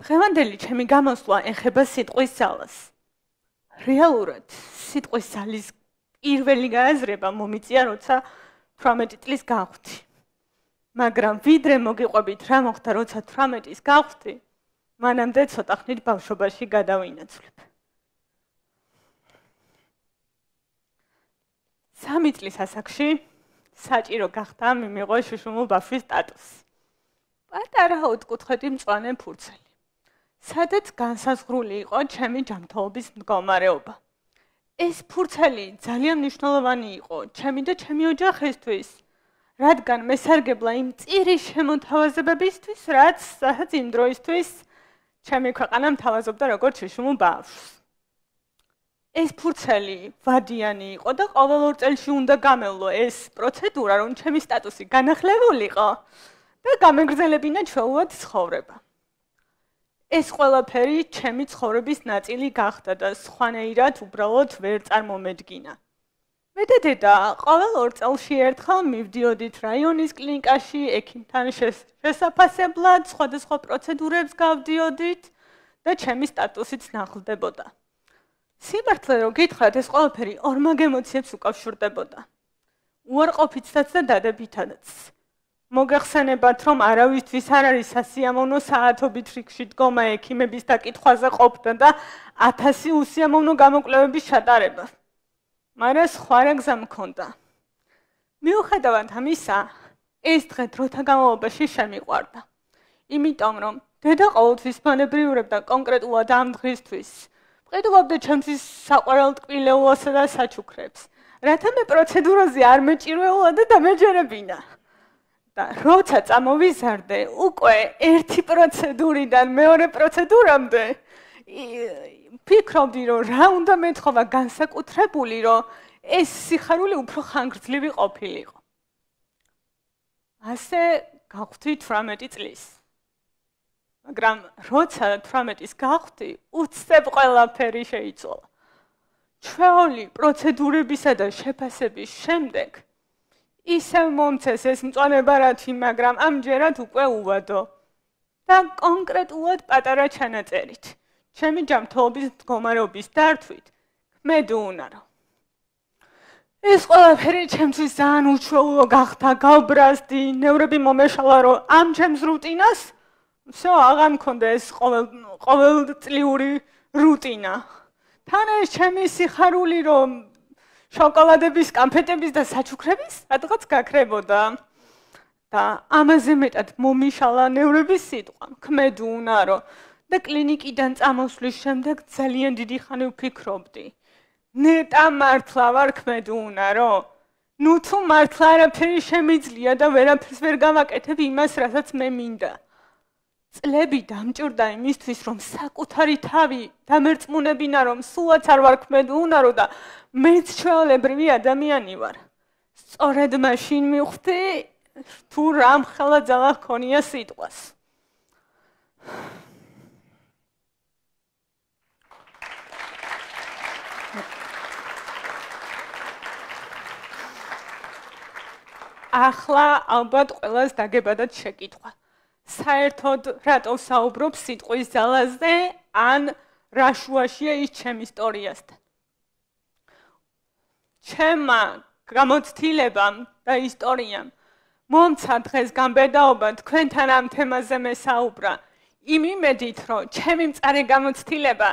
დღევანდელი ჩემი გამოსვლა ეხება სიტყვის ძალას. რეალურად სიტყვის ძალის პირველი გააზრება მომიწია, როცა 18 წლის გავხდი. მაგრამ ვიდრე მოგიყვებით რა მოხდა, როცა 18-ის გავხდი, მანამდე ცოტა ხნით ბავშვობაში გადავინაცვლებ. 3 წლის ასაკში საჭირო გახდა მიმიღო შუშუმო ბავშვის სტატუსი. პატარა 4 მწვანე ფურცელი. სადაც განსაზღვრული იყო ჩემი ჯანმრთელობის მდგომარეობა. ეს ფურცელი ძალიან მნიშვნელოვანი იყო ჩემი და ჩემი ოჯახისთვის, რადგან მესარგებლა იმ წირის შემოთავაზებებისთვის, რაც იმ დროისთვის ჩემი ქვეყანა მთავაზობდა როგორც შუშუმო ბავშვს. ეს ფურცელი ვადიანი იყო და ყოველ 2 წელში უნდა გამევლო ეს პროცედურა, რომ ჩემი სტატუსი განახლებულიყო და გამეგრძელებინა ჩვეულად ცხოვრება. ეს ყველაფერი ჩემი ცხოვრების ნაწილი გახდა და სხვანაირად უბრალოდ ვერ წარმომედგინა. მე და დედა ყოველ 2 წელში ერთხელ მივდიოდით რაიონის კლინიკაში ექიმთან შესაფასებლად, სხვადასხვა პროცედურებს გავდიოდით და ჩემი სტატუსიც ნახლდებოდა. სიმართლე რომ გითხრათ, ეს ყველაფერი ორმაგ ემოციებს უკავშირდებოდა. უარყოფითაც და დადებითადაც. მოგეხსენებათ, რომ არავისთვის არ არის სასიამოვნო საათობით რიგში დგომა ექიმების დაკითხვაზე ყოფნა და 1000 უსიამოვნო გამოკვლევების ჩატარება. მაგრამ სხვა რა გზა მქონდა. მიუხედავად ამისა, ეს დღე დროთა განმავლობაში შემიყვარდა. იმიტომ რომ დედა ყოველთვის მანევრიურებდა კონკრეტულად ამ დღისთვის. მყიდულობდა ჩემთვის საყვარელ ტკბილეულსა და საჩუქრებს, რათა მე პროცედურაზე არ მეჭირვეულა და დამეჯერებინა. და როცა წამოვიზარდე, უკვე ერთი პროცედურიდან მეორე პროცედურამდე ფიქრობდი, რომ რა უნდა მეთხოვა განსაკუთრებული, რომ ეს სიხარული უფრო ხანგრძლივი ყოფილიყო. ასე გავხდი 18 წლის. მაგრამ როცა 18-ის გავხდი, უცებ ყველაფერი შეიცვალა. ჩვეული პროცედურებისა და შეფასების შემდეგ ისევ მომცეს ეს მწვანე ბარათი, მაგრამ ამჯერად უკვე უვადო და კონკრეტულად პატარა ჩანაწერით. ჩემი ჯანმრთელობის მდგომარეობის დართვით მე დუუნარო. ეს ყველაფერი ჩემთვის ძალიან უჩვეულო გახდა, გავბრაზდი, ნევრები მომეშალა, რომ ამ ჩემს რუტინას всё, აღარ მქონდა ეს ყოველწლიური რუტინა. თან ეს ჩემი სიხარული რომ შოკოლადების, კანფეტების და საჩუქრების სადღაც გაქრებოდა. და ამაზე მეტად მომიშალა ნევრების სიტყვა, ქმედუნა და კლინიკიდან წამოსვლის შემდეგ ძალიან დიდი ხანი ვფიქრობდი. ნეტა მართლა ვარ ქმედუნა ნუ თუ მართლა არაფერი შემიძლია და ვერაფერს ვერ გავაკეთებ იმას, რასაც მე მინდა. წლები დამჭირდა იმისთვის, რომ საკუთარი თავი დამერწმუნებინა, რომ სულაც არ ვარ ქმედუნა და მეც ჩვეულებრივი ადამიანი ვარ. სწორედ მაშინ მივხვდი, თუ რამხელა ძალა ჰქონია სიტყვას. ახლა ალბათ ყველას დაგებადათ შეკითხვა. საერთოდ რატო საუბრობ სიტყვის ძალაზე, ან რა შუაშია ის ჩემ ისტორიასთან. ჩემმა გამოცდილებამ და ისტორიამ მომცა დღეს გამბედაობა თქვენთან ამ თემაზე მესაუბრა, იმ იმედით, რომ ჩემი მწარე გამოცდილება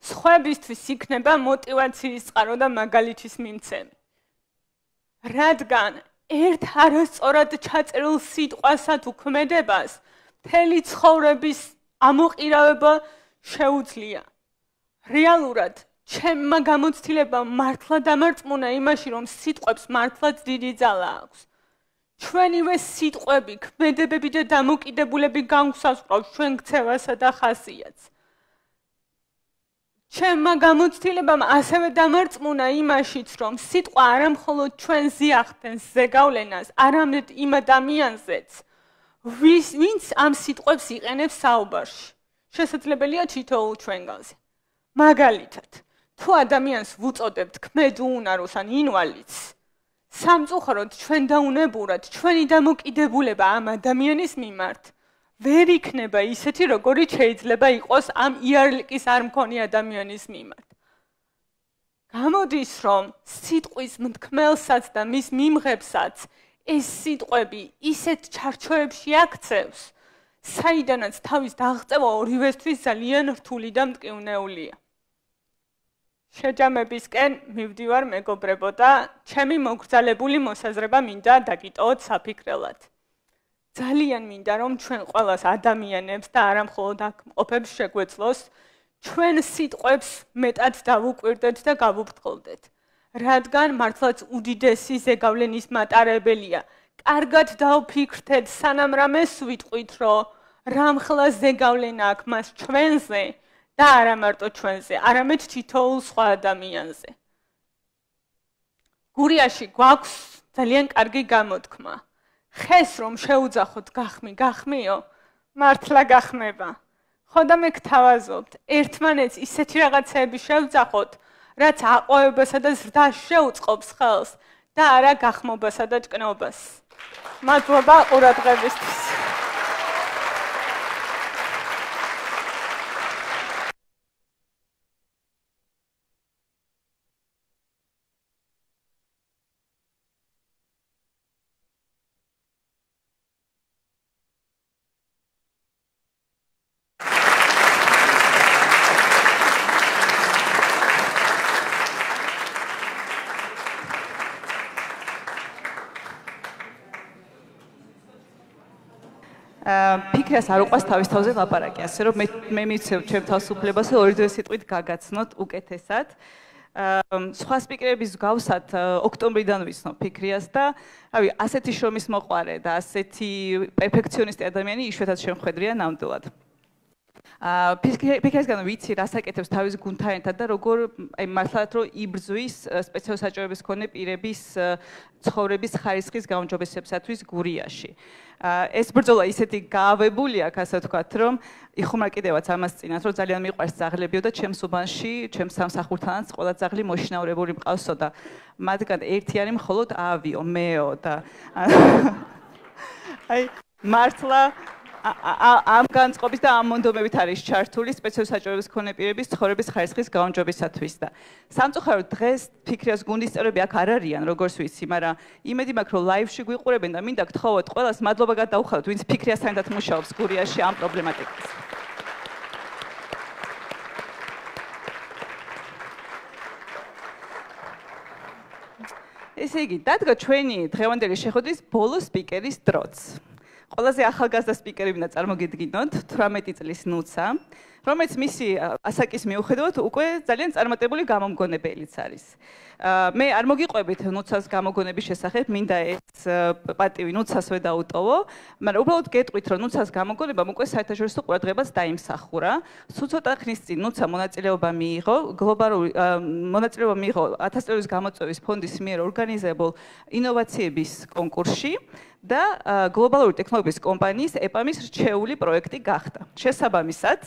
სხვებისთვის იქნება მოტივაციის წყარო და მაგალითის მიმცემი. რადგან ერთ არასწორად ჩაწერილ სიტყვასა თუ ქმედებას მთელი ცხოვრების ამოყირავება შეუძლია. რეალურად ჩემმა გამოცდილებამ მართლა დამარწმუნა იმაში, რომ სიტყვებს მართლაც დიდი ძალა აქვს. ჩვენივე სიტყვები, ქმედებები და დამოკიდებულები განგვსაზღვრავს ჩვენ ქცევასა და ხასიათს. ჩემმა გამოცდილებამ ასევე დამარწმუნა იმაშიც, რომ სიტყვა არა მხოლოდ ჩვენ ზიახდენს ზეგავლენას, არამედ იმ ადამიანზეც, ვინც ამ სიტყვებს იყენებს საუბარში. შესაძლებელია თითოეულ ჩვენგანზე. მაგალითად, თუ ადამიანს ვუწოდებთ ქმედუუნაროს ან ინვალიდს, სამწუხაროდ ჩვენ დაუნებურად ჩვენი დამოკიდებულება ამ ადამიანის მიმართ ვერ იქნება ისეთი, როგორიც შეიძლება იყოს ამ იარლიკის არ მქონე ადამიანის მიმართ. გამოდის, რომ სიტყვის მთქმელსაც და მის მიმღებსაც ეს სიტყვები ისეთ ჩარჩოებში აქცევს, საიდანაც თავის დაღწევა ორივესთვის ძალიან რთული და მტკივნეულია. შეჯამებისკენ მივდივარ მეგობრებო და ჩემი მოგრძალებული მოსაზრება მინდა დაგიტოვოთ საფიქრელად. ძალიან მინდა რომ ჩვენ ყველას ადამიანებს და არა მხოლოდ აქ მყოფებს შეგვეძლოს ჩვენ სიტყვებს მეტად დავუკვირდეთ და გავუფრთხილდეთ. რადგან მართლაც უდიდესი ზეგავლენის მატარებელია. კარგად დავფიქრდეთ სანამ რამეს ვიტყვით, რომ რამხელა ზეგავლენა აქვს მას ჩვენზე და არა მარტო ჩვენზე, არამედ თითოეულ სხვა ადამიანზე. გურიაში გვაქვს ძალიან კარგი გამოთქმა. ხეს რომ შეუძახოთ გახმიო, მართლა გახმება. ხოდა მე გთავაზობთ, ერთმანეთს ისეთი რაღაცები შევძახოთ, რაც აყვავებასა და ზრდას შეუწყობს ხელს და არა გახმობასა და ჭკნობას. მადლობა ყურადღებისთვის. ფიქრას არ უყვას თავის თავზე ლაპარაკი, ასე რომ მე მივცევ ჩემ თავისუფლებას ორივე სიტყვით გაგაცნოთ უკეთესად. სხვა სპიკერების გავსად ოქტომბრიდან ვიცნობ ფიქრიას და რავი, ასეთი შრომის მოყვარე და ასეთი პერფექციონისტი ადამიანი იშვიათად შემხედრია ნამდვილად. ფიქრისგან ვიცი რას აკეთებს თავის გუნდთან ერთად და როგორ მართლაც რომ იბრძვის სპეციალური საჭიროების მქონე პირების ცხოვრების ხარისხის გაუმჯობესებისათვის გურიაში. ეს ბრძოლა ისეთი გაავებული აქვს, ასე ვთქვათ, რომ იხუმრა კიდევაც ამას წინათ, რომ ძალიან მიყვარს ძაღლებიო და ჩემს უბანში, ჩემს სამსახურთანაც ყველა ძაღლი მოშინაურებული მყავსო და მათგან ერთი არის მხოლოდ ავიო, მეო და აი მართლა ამ განწყობის და ამ მონდომებით არის ჩართული სპეციალური საჭიროების მქონე პირების ცხოვრების ხარისხის გაუმჯობესებისათვის და სამწუხაროდ დღეს ფიქრიას გუნდის წევრები აქ არ არიან, როგორც ვიცი, მაგრამ იმედი მაქვს, რომ ლაივში გვიყურებენ და მინდა გთხოვოთ ყველას მადლობა გადაუხადოთ, ვინც ფიქრიასთან ერთად მუშაობს გურიაში ამ პრობლემატიკაზე. ესე იგი, დადგა ჩვენი დღევანდელი შეხვედრის ბოლო სპიკერის დროც. ყველაზე ახალგაზრდა სპიკერი მინდა წარმოგიდგინოთ, 18 წლის ნუცა, რომელიც მისი ასაკის მიუხედავად უკვე ძალიან წარმატებული გამომგონებელიც არის. მე არ მოგიყვებით ნუცას გამოგონების შესახებ, მინდა ეს პატივი ნუცასვე დაუტოვო, მაგრამ უბრალოდ გეტყვით, რომ ნუცას გამოგონებამ უკვე საერთაშორისო ყურადღებას დაიმსახურა. სულ ცოტა ხნის წინ ნუცა მონაწილეობა მიიღო, გლობალური მონაწილეობა მიიღო 1000 წელს გამოწვევის ფონდის მიერ ორგანიზებულ ინოვაციების კონკურსში. და გლობალური ტექნოლოგიის კომპანიის EPAM-ის რჩეული პროექტი გახდა. შესაბამისად,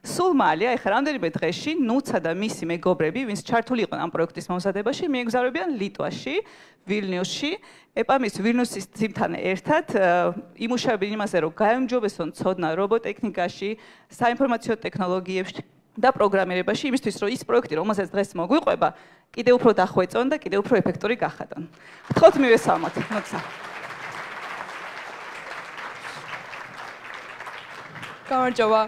სულ მალე, ახლა რამდენიმე დღეში, ნუცა და მისი მეგობრები, ვინც ჩართული იყვნენ ამ პროექტის მომზადებაში, მიეგზავნებიან ლიტვაში, ვილნიუსში, EPAM-ის ვილნიუსის 팀თან ერთად იმუშავებენ იმაზე, რომ გაემჯობესონ ცოდნა რობოტექნიკაში, საინფორმაციო ტექნოლოგიებში და პროგრამირებაში, იმისთვის, რომ ის პროექტი, რომელსაც დღეს მოგვიყვება, კიდევ უფრო დახვეწონ და კიდევ უფრო ეფექტური გახადონ. გთხოვთ მივესალმოთ, ნუცა. გამარჯობა.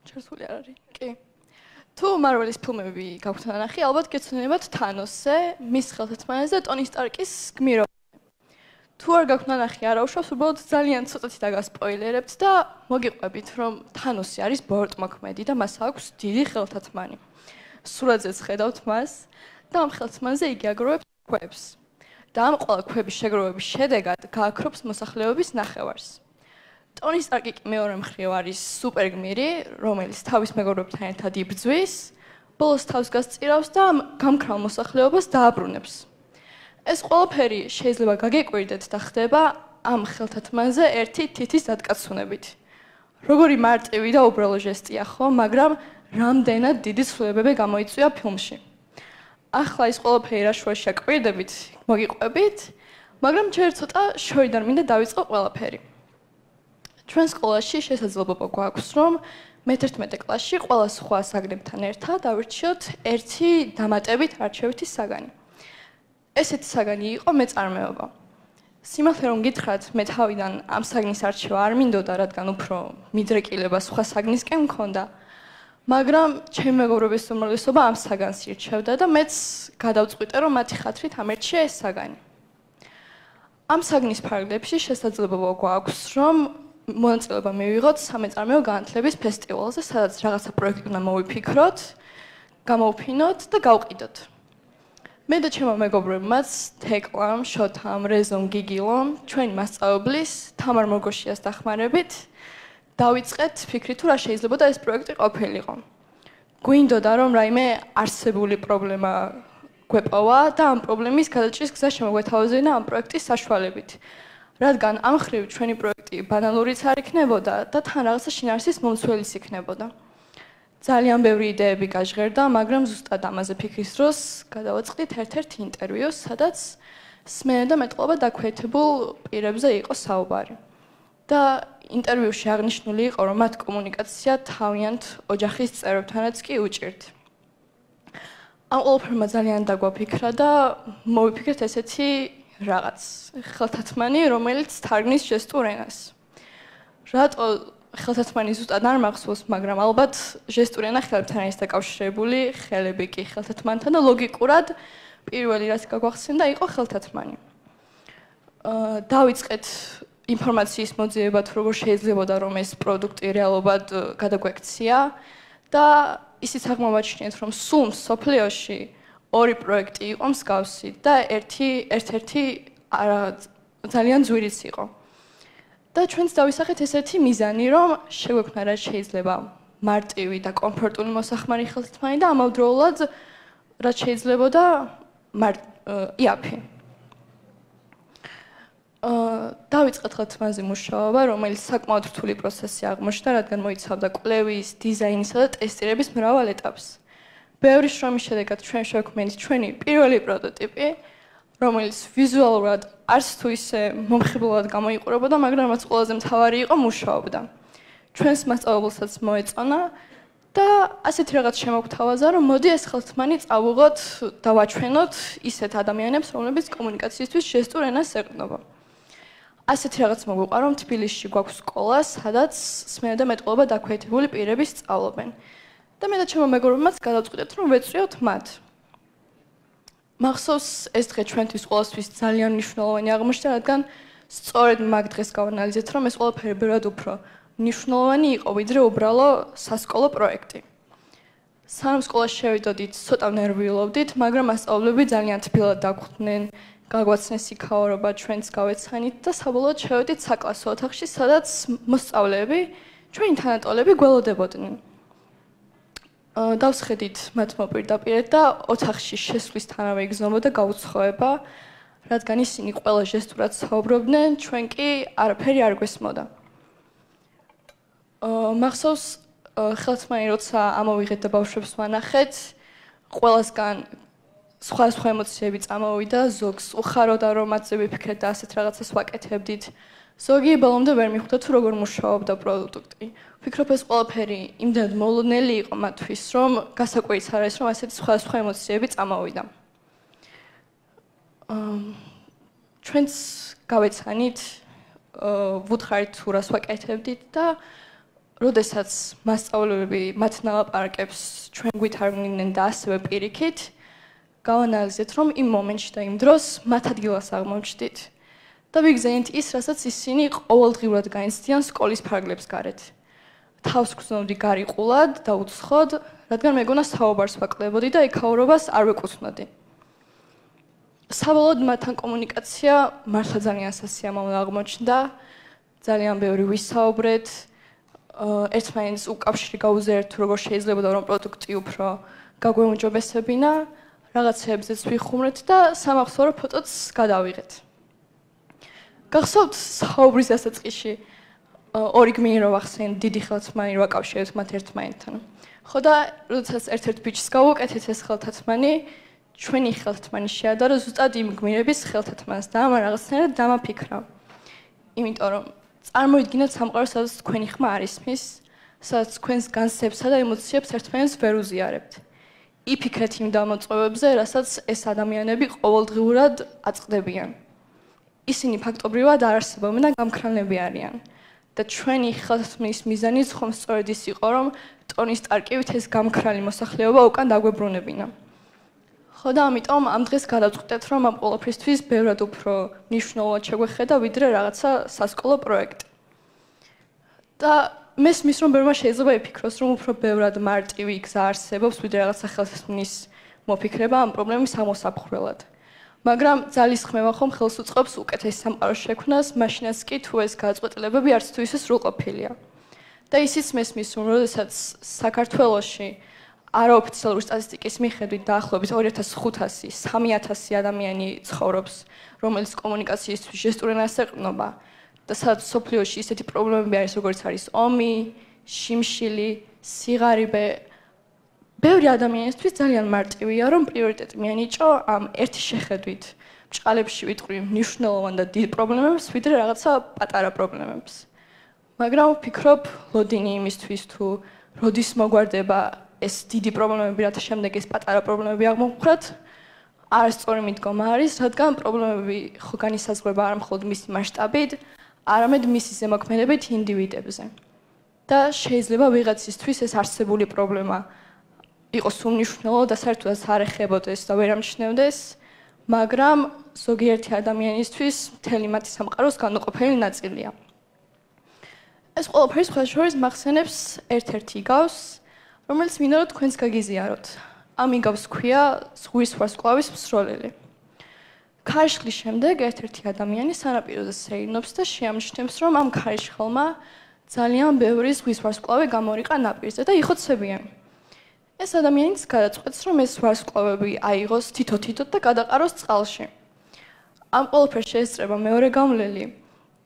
ჩართული არ არის. კი. თუ მარველის ფილმები გაქვთ ნანახი, ალბათ გეცნობათ თანოსზე, მის ხელთათმანეს და ტონი სტარკის გმირობაზე. თუ არ გაქვთ ნანახი, არა უშავს, უბრალოდ ძალიან ცოტათი დაგასპოილერებთ და მოგიყვებით, რომ თანოსი არის ბორტმოქმედი და მას აქვს დიდი ხელთათმანი. სურათზეც ხედავთ მას და ამ ხელთათმანზე იგი აგროვებს ქვებს. და ამ ყველა ქვების შეგროვების შედეგად გააქრობს მოსახლეობის ნახევარს. ტონი სტარკი კი მეორე მხრივ არის სუპერგმირი, რომელიც თავის მეგობრებთან ერთად იბრძვის, ბოლოს თავს გასწირავს და გამქრალ მოსახლეობას დააბრუნებს. ეს ყველაფერი შეიძლება გაგეკვირდეთ და ხდება ამ ხელთათმანზე ერთი თითის დატკაცუნებით. როგორი მარტივი და უბრალო ჟესტია ხო, მაგრამ რამდენად დიდი ცვლილებები გამოიწვია ფილმში. ახლა ის ყველაფერი რა შუაში აკვირდებით, მოგიყვებით, მაგრამ ჯერ ცოტა შორიდან მინდა დავიწყო ყველაფერი. ჩვენ სკოლაში შესაძლებლობა გვაქვს, რომ მე-11 კლასში ყველა სხვა საგნებთან ერთად ავირჩიოთ ერთი დამატებით არჩევითი საგანი. ესეთი საგანი იყო მეწარმეობა. სიმართლე რომ გითხრათ, მე თავიდან ამ საგნის არჩევა არ მინდოდა, რადგან უფრო მიდრეკილება სხვა საგნისკენ მქონდა. მაგრამ ჩემი მეგობრების უმრავლესობა ამ საგანს ირჩევდა და მეც გადავწყვიტე, რომ მათი ხათრით ამერჩია ეს საგანი. ამ საგნის ფარგლებში შესაძლებლობა გვაქვს, რომ მონაწილეობა მივიღოთ სამეწარმეო განათლების ფესტივალზე, სადაც რაღაცა პროექტი უნდა მოვიფიქროთ, გამოვფინოთ და გავყიდოთ. მე და ჩემო მეგობრებმაც, თეკლამ, შოთამ, რეზომ, გიგილომ, ჩვენი მასწავლებლის თამარ მოგოშიას დახმარებით დავიწყეთ ფიქრი თუ რა შეიძლება და ეს პროექტი ყოფილიყო. გვინდოდა რომ რაიმე არსებული პრობლემა გვეპოვა და ამ პრობლემის გადაჭრის გზა შემოგვეთავაზებინა ამ პროექტის საშუალებით. რადგან ამ ხრივ ჩვენი პროექტი ბანალურიც არ იქნებოდა და თან რაღაცა შინაარსის მომცველიც იქნებოდა. ძალიან ბევრი იდეები გაჟღერდა, მაგრამ ზუსტად ამაზე ფიქრის დროს გადავაწყდით ერთ-ერთ ინტერვიუს, სადაც სმენა და მეტყობა დაქვეითებულ პირებზე იყო საუბარი. და ინტერვიუში აღნიშნული იყო, რომ მათ კომუნიკაცია თავიანთ ოჯახის წევრებთანაც კი უჭირთ. ამ ყველაფერმა ძალიან დაგვაფიქრა და მოვიფიქრეთ ესეთი რაღაც ხელთათმანი, რომელიც თარგმნის ჟესტურ ენას. რატო ხელთათმანი ზუსტად არ მახსოვს, მაგრამ ალბათ ჟესტური ენა ხელებთან არის დაკავშირებული, ხელები კი ხელთათმანთან და ლოგიკურად პირველი რაც გაგვახსენდა იყო ხელთათმანი. დავიწყეთ ინფორმაციის მოძიება თუ როგორ შეიძლებოდა რომ ეს პროდუქტი რეალობად გადაგვექცია და ისიც აღმოვაჩინეთ რომ სულ სოფლიოში ორი პროექტი იყო მსგავსი და ერთ-ერთი ძალიან ძვირიც იყო. და ჩვენც დავისახეთ ესეთი მიზანი რომ შეგვექმნა რაც შეიძლება მარტივი და კომფორტული მოსახმარი ხელთათმანი და ამავდროულად რაც შეიძლებოდა იაფი. დავიწყეთ ხელთათმანზე მუშაობა, რომელიც საკმაოდ რთული პროცესი აღმოჩნდა, რადგან მოიცავდა კვლევის, დიზაინისა და ტესტირების მრავალ ეტაპს. ბევრი შრომის შედეგად ჩვენ შევქმნით ჩვენი პირველი პროტოტიპი, რომელიც ვიზუალურად არც თუ ისე მომხიბლად გამოიყურებოდა, მაგრამ რაც ყველაზე მთავარი იყო, მუშაობდა. ჩვენს მასწავლებელსაც მოეწონა და ასეთი რაღაც შემოგვთავაზა, რომ მოდი ეს ხელთმანი წავუღოთ და ვაჩვენოთ ისეთ ადამიანებს, რომლებიც კომუნიკაციისთვის ჟესტურ ენას ეყრდნობა. ასეთი რაღაც მოგვიყვა, რომ თბილისში გვაქვს სკოლა, სადაც სმენა და მეტყველება დაქვეითებული პირები სწავლობენ. და მე და ჩემო მეგობრებმაც გადავწყვიტეთ, რომ ვეწვიოთ მათ. მახსოვს ეს დღე ჩვენთვის ყოველთვის ძალიან მნიშვნელოვანი აღმოჩნდა, რადგან სწორედ მაგ დღეს გავანალიზეთ, რომ ეს ყველაფერი ბევრად უფრო მნიშვნელოვანი იყო, ვიდრე უბრალო სასკოლო პროექტი. სანამ სკოლაში შევიდოდით, ცოტა ნერვიულობდით, მაგრამ მასწავლებლები ძალიან თბილად დაგვხვდნენ, გაგვაცნეს იქაურობა, ჩვენც გავეცანით და საბოლოოდ შევედით საკლასო ოთახში, სადაც მოსწავლეები, ჩვენი თანატოლები გველოდებოდნენ. დავსხედით მათ მოპირდაპირედ და ოთახში შესვლისთანავე იგრძნობოდა გაუცხოება, რადგან ისინი ყველა ჟესტურად საუბრობდნენ, ჩვენ კი არაფერი არ გვესმოდა. მახსოვს ხელთმანი როცა ამოვიღეთ და ბავშვებს ვანახეთ, ყველასგან სხვა ემოციები წამოვიდა, ზოგს უხაროდა რომ მათზე ვიფიქრეთ და ასეთ რაღაცას ვაკეთებდით. ზოგი ბოლომდე ვერ მიხვდა თუ როგორ მუშაობდა პროდუქტი. ვფიქრობ ეს ყველაფერი იმდენად მოულოდნელი იყო მათთვის, რომ გასაკვირიც არ არის, რომ ასეთი სხვა ემოციები წამოვიდა. ჩვენც გავეცანით, ვუთხარით თუ რას ვაკეთებდით და როდესაც მასწავლებლები მათ ნალაპარაკებს ჩვენ გვითარგმნიდნენ და ასევე პირიქით, გავანალიზეთ, რომ იმ მომენტში და იმ დროს მათ ადგილას აღმოჩნდით და ვიგზავნით ის, რასაც ისინი ყოველდღიურად გაიცდიან სკოლის ფარგლებს გარეთ. თავს გრძნობდი გარიყულად და უცხოდ, რადგან მეგონა საუბარს ვაკლებოდი და იქაურობას არ ვეკუთვნოდი. საბოლოოდ მათთან კომუნიკაცია მართლა ძალიან სასიამოვნო აღმოჩნდა, ძალიან ბევრი ვისაუბრეთ, ერთმანეთს უკავშირი გაუზიარეთ, როგორ შეიძლება და რომ პროდუქტი უფრო გაგვეუმჯობესებინა, რაღაცებზეც ვიხუმრეთ და სამახსოვრო ფოტოც გადავიღეთ. გახსოვთ საუბრის დასაწყისში ორი გმინი რო ვახსენე, დიდი ხელთმანი რო ვაკავშირებთ მათ ერთმანეთთან. ხო და როდესაც ერთ-ერთ ბიჭს გავუკეთეთ ეს ხელთათმანი, ჩვენი ხელთათმანი შეადარა ზუსტად იმ გმირების ხელთათმანს და ამან რაღაცნაირად დამაფიქრა. იმიტომ რომ წარმოიდგინეთ სამყაროს, სადაც თქვენი ხმა არ ისმის, სადაც თქვენს განსებსა და ემოციებს ერთმანეთს ვერ უზიარებთ. იფიქრეთ იმ დამოწმებებზე, რასაც ეს ადამიანები ყოველდღიურად აწყდებიან. ისინი ფაქტობრივად არ არსებობენ და გამქრალნები არიან. და ჩვენი ხელთათმის მიზანიც ხომ სწორედ ის იყო, რომ ტონი სტარკივით ეს გამქრალი მოსახლეობა უკან დაგვებრუნებინა. ხო და ამიტომ ამ დღეს გადავწყვიტეთ, რომ ამ ყველაფრისთვის ბევრად უფრო მნიშვნელოვნად შეგვეხედა, ვიდრე რაღაცა სასკოლო პროექტი. და მესმის, რომ ბევრმა შეიძლება იფიქროს, რომ უფრო ბევრად მარტივი გზა არსებობს, ვიდრე რაღაცა ხელთათმის მოფიქრება ამ პრობლემის ამოსაფხრელად. მაგრამ ძალისხმევა ხომ ხელს უწყობს უკეთეს სამყაროს შექმნას, მაშინაც კი თუ ეს გადაწყვეტილებები არც თუ ისე სრულყოფილია. და ისიც მესმის, რომ როდესაც საქართველოში არაოფიციალური სტატისტიკის მიხედვით დაახლოებით 2500, 3000 ადამიანი ცხოვრობს, რომელიც კომუნიკაციისთვის ჟესტურ ენას ეყრდნობა და სადაც სოფლიოში ისეთი პრობლემები არის, როგორც არის ომი, შიმშილი, სიღარიბე, ბევრი ადამიანისთვის ძალიან მარტივია, რომ პრიორიტეტი მიანიჭო ამ ერთი შეხედვით ბჭყალებში ვიტყვი მნიშვნელოვან და დიდ პრობლემებს, ვიდრე რაღაცა პატარა პრობლემებს. მაგრამ ვფიქრობ, ლოდინი იმისთვის თუ როდის მოგვარდება ეს დიდი პრობლემები, რათა შემდეგ ეს პატარა პრობლემები აღმოვხვრათ, არასწორი მიდგომა არის, რადგან პრობლემები ხო განისაზღვრება არა მხოლოდ მისი მასშტაბით, არამედ მისი ზემოქმედებით ინდივიდებზე. და შეიძლება ვიღაცისთვის ეს არსებული პრობლემა იყოს უმნიშვნელო და საერთოდაც არ ეხებოდეს და ვერ ამჩნევდეს, მაგრამ ზოგიერთი ადამიანისთვის მთელი მათი სამყაროს განუყოფელი ნაწილია. ეს ყველაფერი სხვა შორის მახსენებს ერთ-ერთ იგავს, რომელიც მინდა რომ თქვენს გაგიზიაროთ. ამ იგავს ქვია ზღვის ვარსკვლავის მსროლელი. ქარიშხლის შემდეგ ერთ-ერთი ადამიანი სანაპიროზე სეირნობს და შეამჩნევს, რომ ამ ქარიშხალმა ძალიან ბევრი ზღვის ვარსკვლავი გამორიყა ნაპირზე და იხოცებიან. ეს ადამიანიც გადაწყვეტს, რომ ეს ვარსკვლავები აიღოს თითო-თითოდ და გადაყაროს წყალში. ამ ყველაფერს შეესწრება მეორე გამლელი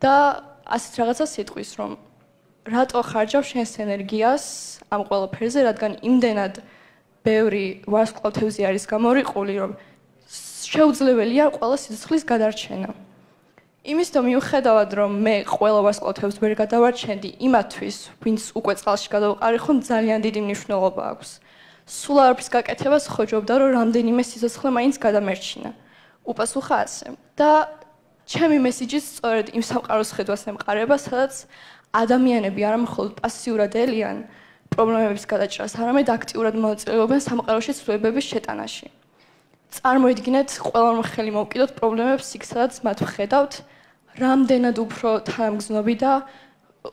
და ასეთ რაღაცას იტყვის, რომ რატო ხარჯავ შენს ენერგიას ამ ყველაფერზე, რადგან იმდენად ბევრი ვარსკვლავთევზი არის გამორიყული, რომ შეუძლებელია ყველა სიცოცხლის გადარჩენა. იმისთვისაც მიუხედავად რომ მე ყველა ვარსკვლავთებს ვერ გადავარჩენდი, იმათთვის, ვინც უკვე წყალში გადავყარიხონ, ძალიან დიდი მნიშვნელობა აქვს. სულ არაფრის გაკეთებას ხოჯობდა, რომ რამდენიმე სიცოცხლე მაინც გადამერჩინა. უპასუხა ასე. და ჩემი მესიჯიც სწორედ იმ სამყაროს ხედვას ემყარება, სადაც ადამიანები არა მხოლოდ პასიურად ელიან პრობლემების გადაჭრას, არამედ აქტიურად მონაწილეობენ სამყაროში ცვლილებების შეტანაში. წარმოიდგინეთ, ყველამ ხელი მოვკიდოთ პრობლემებს იქ, სადაც მათ ვხედავთ, რამდენად უფრო თანამგზნობი და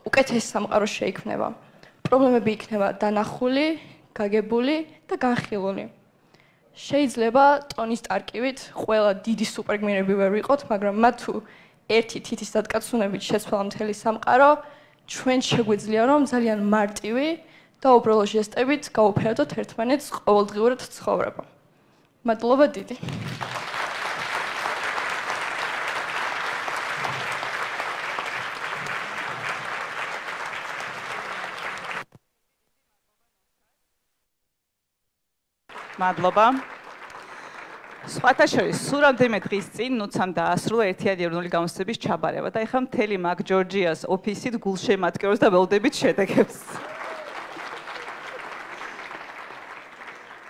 უკეთესი სამყარო შეიქმნება. პრობლემები იქნება დანახული, გაგებული და განხილული. შეიძლება ტონი სტარკივით ყველა დიდი სუპერგმირები ვერ ვიყოთ, მაგრამ მათ თუ ერთი თითის დატკაცუნებით შეცვალა მთელი სამყარო, ჩვენ შეგვიძლია რომ ძალიან მარტივი და უბრალო ჟესტებით გავუფერდოთ ერთმანეთს ყოველდღიურად ცხოვრება. მადლობა დიდი. მადლობა. სხვათა შორის, სულ რამდენიმე დღის წინ ნუცამ დაასრულა ერთიანი ეროვნული გამოცდების ჩაბარება და ეხლა მთელი მაგ ჯორჯიას ოფისით გულშემატკივრებს და ველოდებით შედეგებს.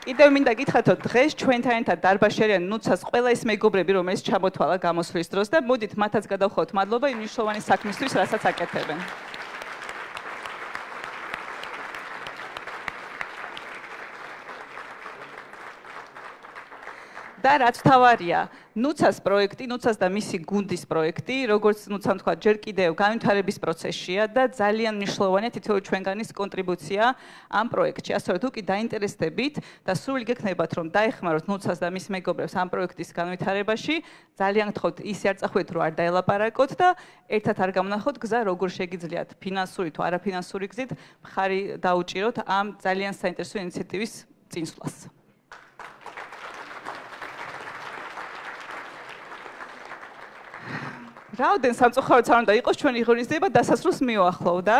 კიდევ მინდა გითხრათ, რომ დღეს ჩვენთან ერთად დარბაზში არიან ნუცას ყველა ის მეგობრები, რომელიც ჩამოთვალა გამოსვლის დროს და მოდით მათაც გადავხოთ მადლობა იმ მნიშვნელოვანი საქმისთვის, რასაც აკეთებენ. და რაც თავარია, ნუცას პროექტი, ნუცას და მისი გუნდის პროექტი, როგორც ნუცამ თქვა, ჯერ კიდევ განვითარების პროცესშია და ძალიან მნიშვნელოვანია თითოეული ჩვენგანის კონტრიბუცია ამ პროექტში. ასე რომ თუ კი დაინტერესდებით და სრული გექნებათ რომ დაეხმაროთ ნუცას და მის მეგობრებს ამ პროექტის განვითარებაში, ძალიან გთხოვთ ისე არ წახვიდეთ რომ არ დაელაპარაკოთ და ერთად არ გამნახოთ გზა როგორ შეგიძლიათ ფინანსური თუ არაფინანსური გზით მხარი დაუჭიროთ ამ ძალიან საინტერესო ინიციატივის წინსვლას. რაოდენ სამწუხაროდ არ უნდა იყოს ჩვენი ღონისძიება დასასრულს მიუახლოვდა.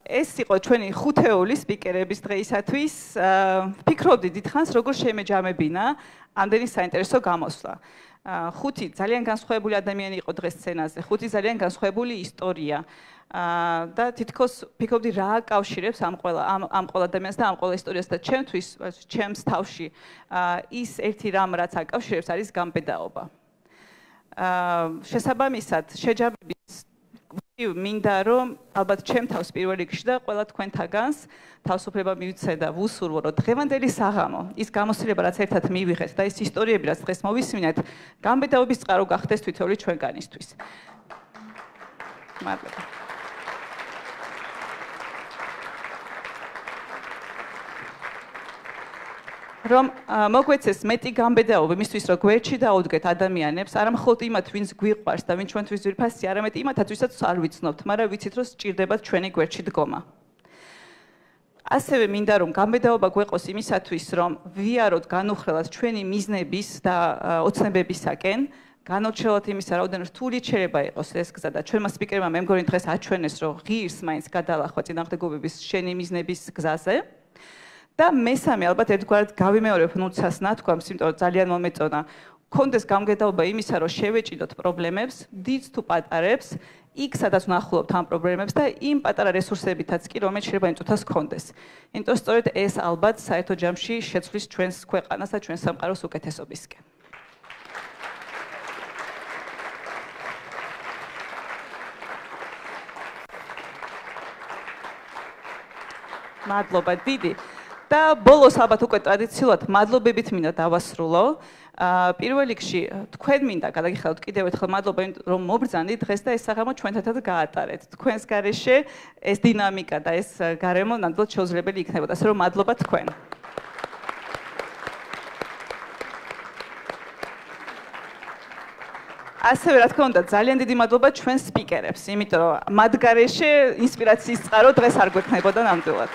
ეს იყო ჩვენი ხუთეული სპიკერების დღეისათვის. ვფიქრობდი დიდხანს როგორ შემეჯამებინა ამდენი საინტერესო გამოსვლა. ხუთი ძალიან განსხვავებული ადამიანი იყო დღეს სცენაზე. ხუთი ძალიან განსხვავებული ისტორია. და თითქოს ვფიქრობდი რა აკავშირებს ამ ყველა ადამიანს და ამ ყველა ისტორიას და ჩემს თავში ის ერთი რამ რაც აკავშირებს არის გამბედაობა. შესაბამისად შეჯამების მინდა რომ ალბათ ჩემ თავს პირველ რიგში და ყველა თქვენთაგანს თავისუფლება მივცე და ვუსურვო რომ დღევანდელი საღამო ის გამოცდილება რაც ერთად მივიღეთ და ის ისტორიები რაც დღეს მოვისმინეთ გამბედაობის წყარო გახდეს თითოეული ჩვენგანისთვის. მადლობა. რომ მოგვეცეს მეტი გამბედაობა იმისთვის რომ გვერდში დაუდგეთ ადამიანებს, არა მხოლოდ იმათ, ვინც გვიყვარს და ვინც ჩვენთვის ძვირფასია, არამედ იმათაც, ვისაც არ ვიცნობთ, მაგრამ ვიცით რომ სჭირდებათ ჩვენი გვერდში დგომა. ასევე მინდა რომ გამბედაობა გვეყოს იმისათვის, რომ ვიაროთ განუხრელად ჩვენი მიზნების და ოცნებებისაკენ, განორჩევათ იმისა, რაოდენ რთული შეიძლება იყოს ეს გზა და ჩვენმა სპიკერმა მე მგონი დღეს აჩვენეს, რომ ღირს მაინც გადალახვა წინააღმდეგობების შენი მიზნების გზაზე. და მესამე ალბათ ერთგვარად გავიმეორებ ნუცას ნათქვამს, იმიტომ რომ ძალიან მომეწონა. გქონდეს გამგედაობა იმისა, რომ შევეჭიდოთ პრობლემებს, დიდს თუ პატარებს, იქ სადაც ვნახულობთ ამ პრობლემებს და იმ პატარა რესურსებითაც კი, რომელიც შეიძლება იმ წუთას გქონდეს. იმიტომ სწორედ ეს ალბათ საერთო ჯამში შეცვლის ჩვენს ქვეყანას და ჩვენს სამყაროს უკეთესობისკენ. მადლობა დიდი. და ბოლოს ალბათ უკვე ტრადიციულად მადლობებით მინდა დავასრულო. პირველ რიგში თქვენ მინდა გადაგიხადოთ კიდევ ერთხელ მადლობა რომ მობრძანდით დღეს და ეს საღამო ჩვენთანაც გაატარეთ. თქვენს გარეშე ეს დინამიკა და ეს გარემო ნამდვილად შეუძლებელი იქნებოდა. ასე რომ მადლობა თქვენ. ასევე რა თქმა უნდა ძალიან დიდი მადლობა ჩვენ სპიკერებს, იმიტომ რომ მათ გარეშე ინსპირაციის წყარო დღეს არ გვექნებოდა ნამდვილად.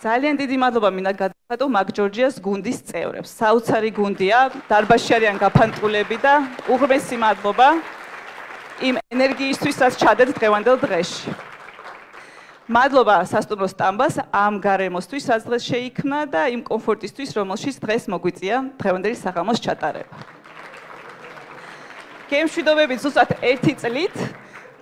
ძალიან დიდი მადლობა მინდა გადავხატო მაგ ჯორჯიას გუნდის წევრებს. საოცარი გუნდია, დარბაზში არიან გაფანტულები და უღრმესი მადლობა იმ ენერგიისთვის, რაც ჩადეთ დღევანდელ დღეში. მადლობა სასტუმრო სტამბას ამ გარემოსთვის, რაც დღეს შეიქმნა და იმ კომფორტისთვის, რომელშიც დღეს მოგვიწია დღევანდელი საღამოს ჩატარება. გემშვიდობებით ზუსტად 1 წლით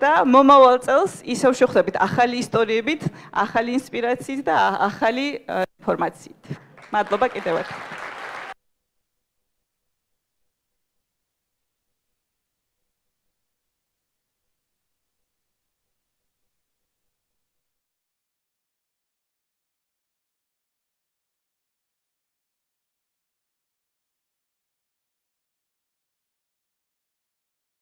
და მომავალ წელს ისევ შევხვდებით ახალი ისტორიებით, ახალი ინსპირაციით და ახალი ინფორმაციით. მადლობა კიდევ ერთხელ.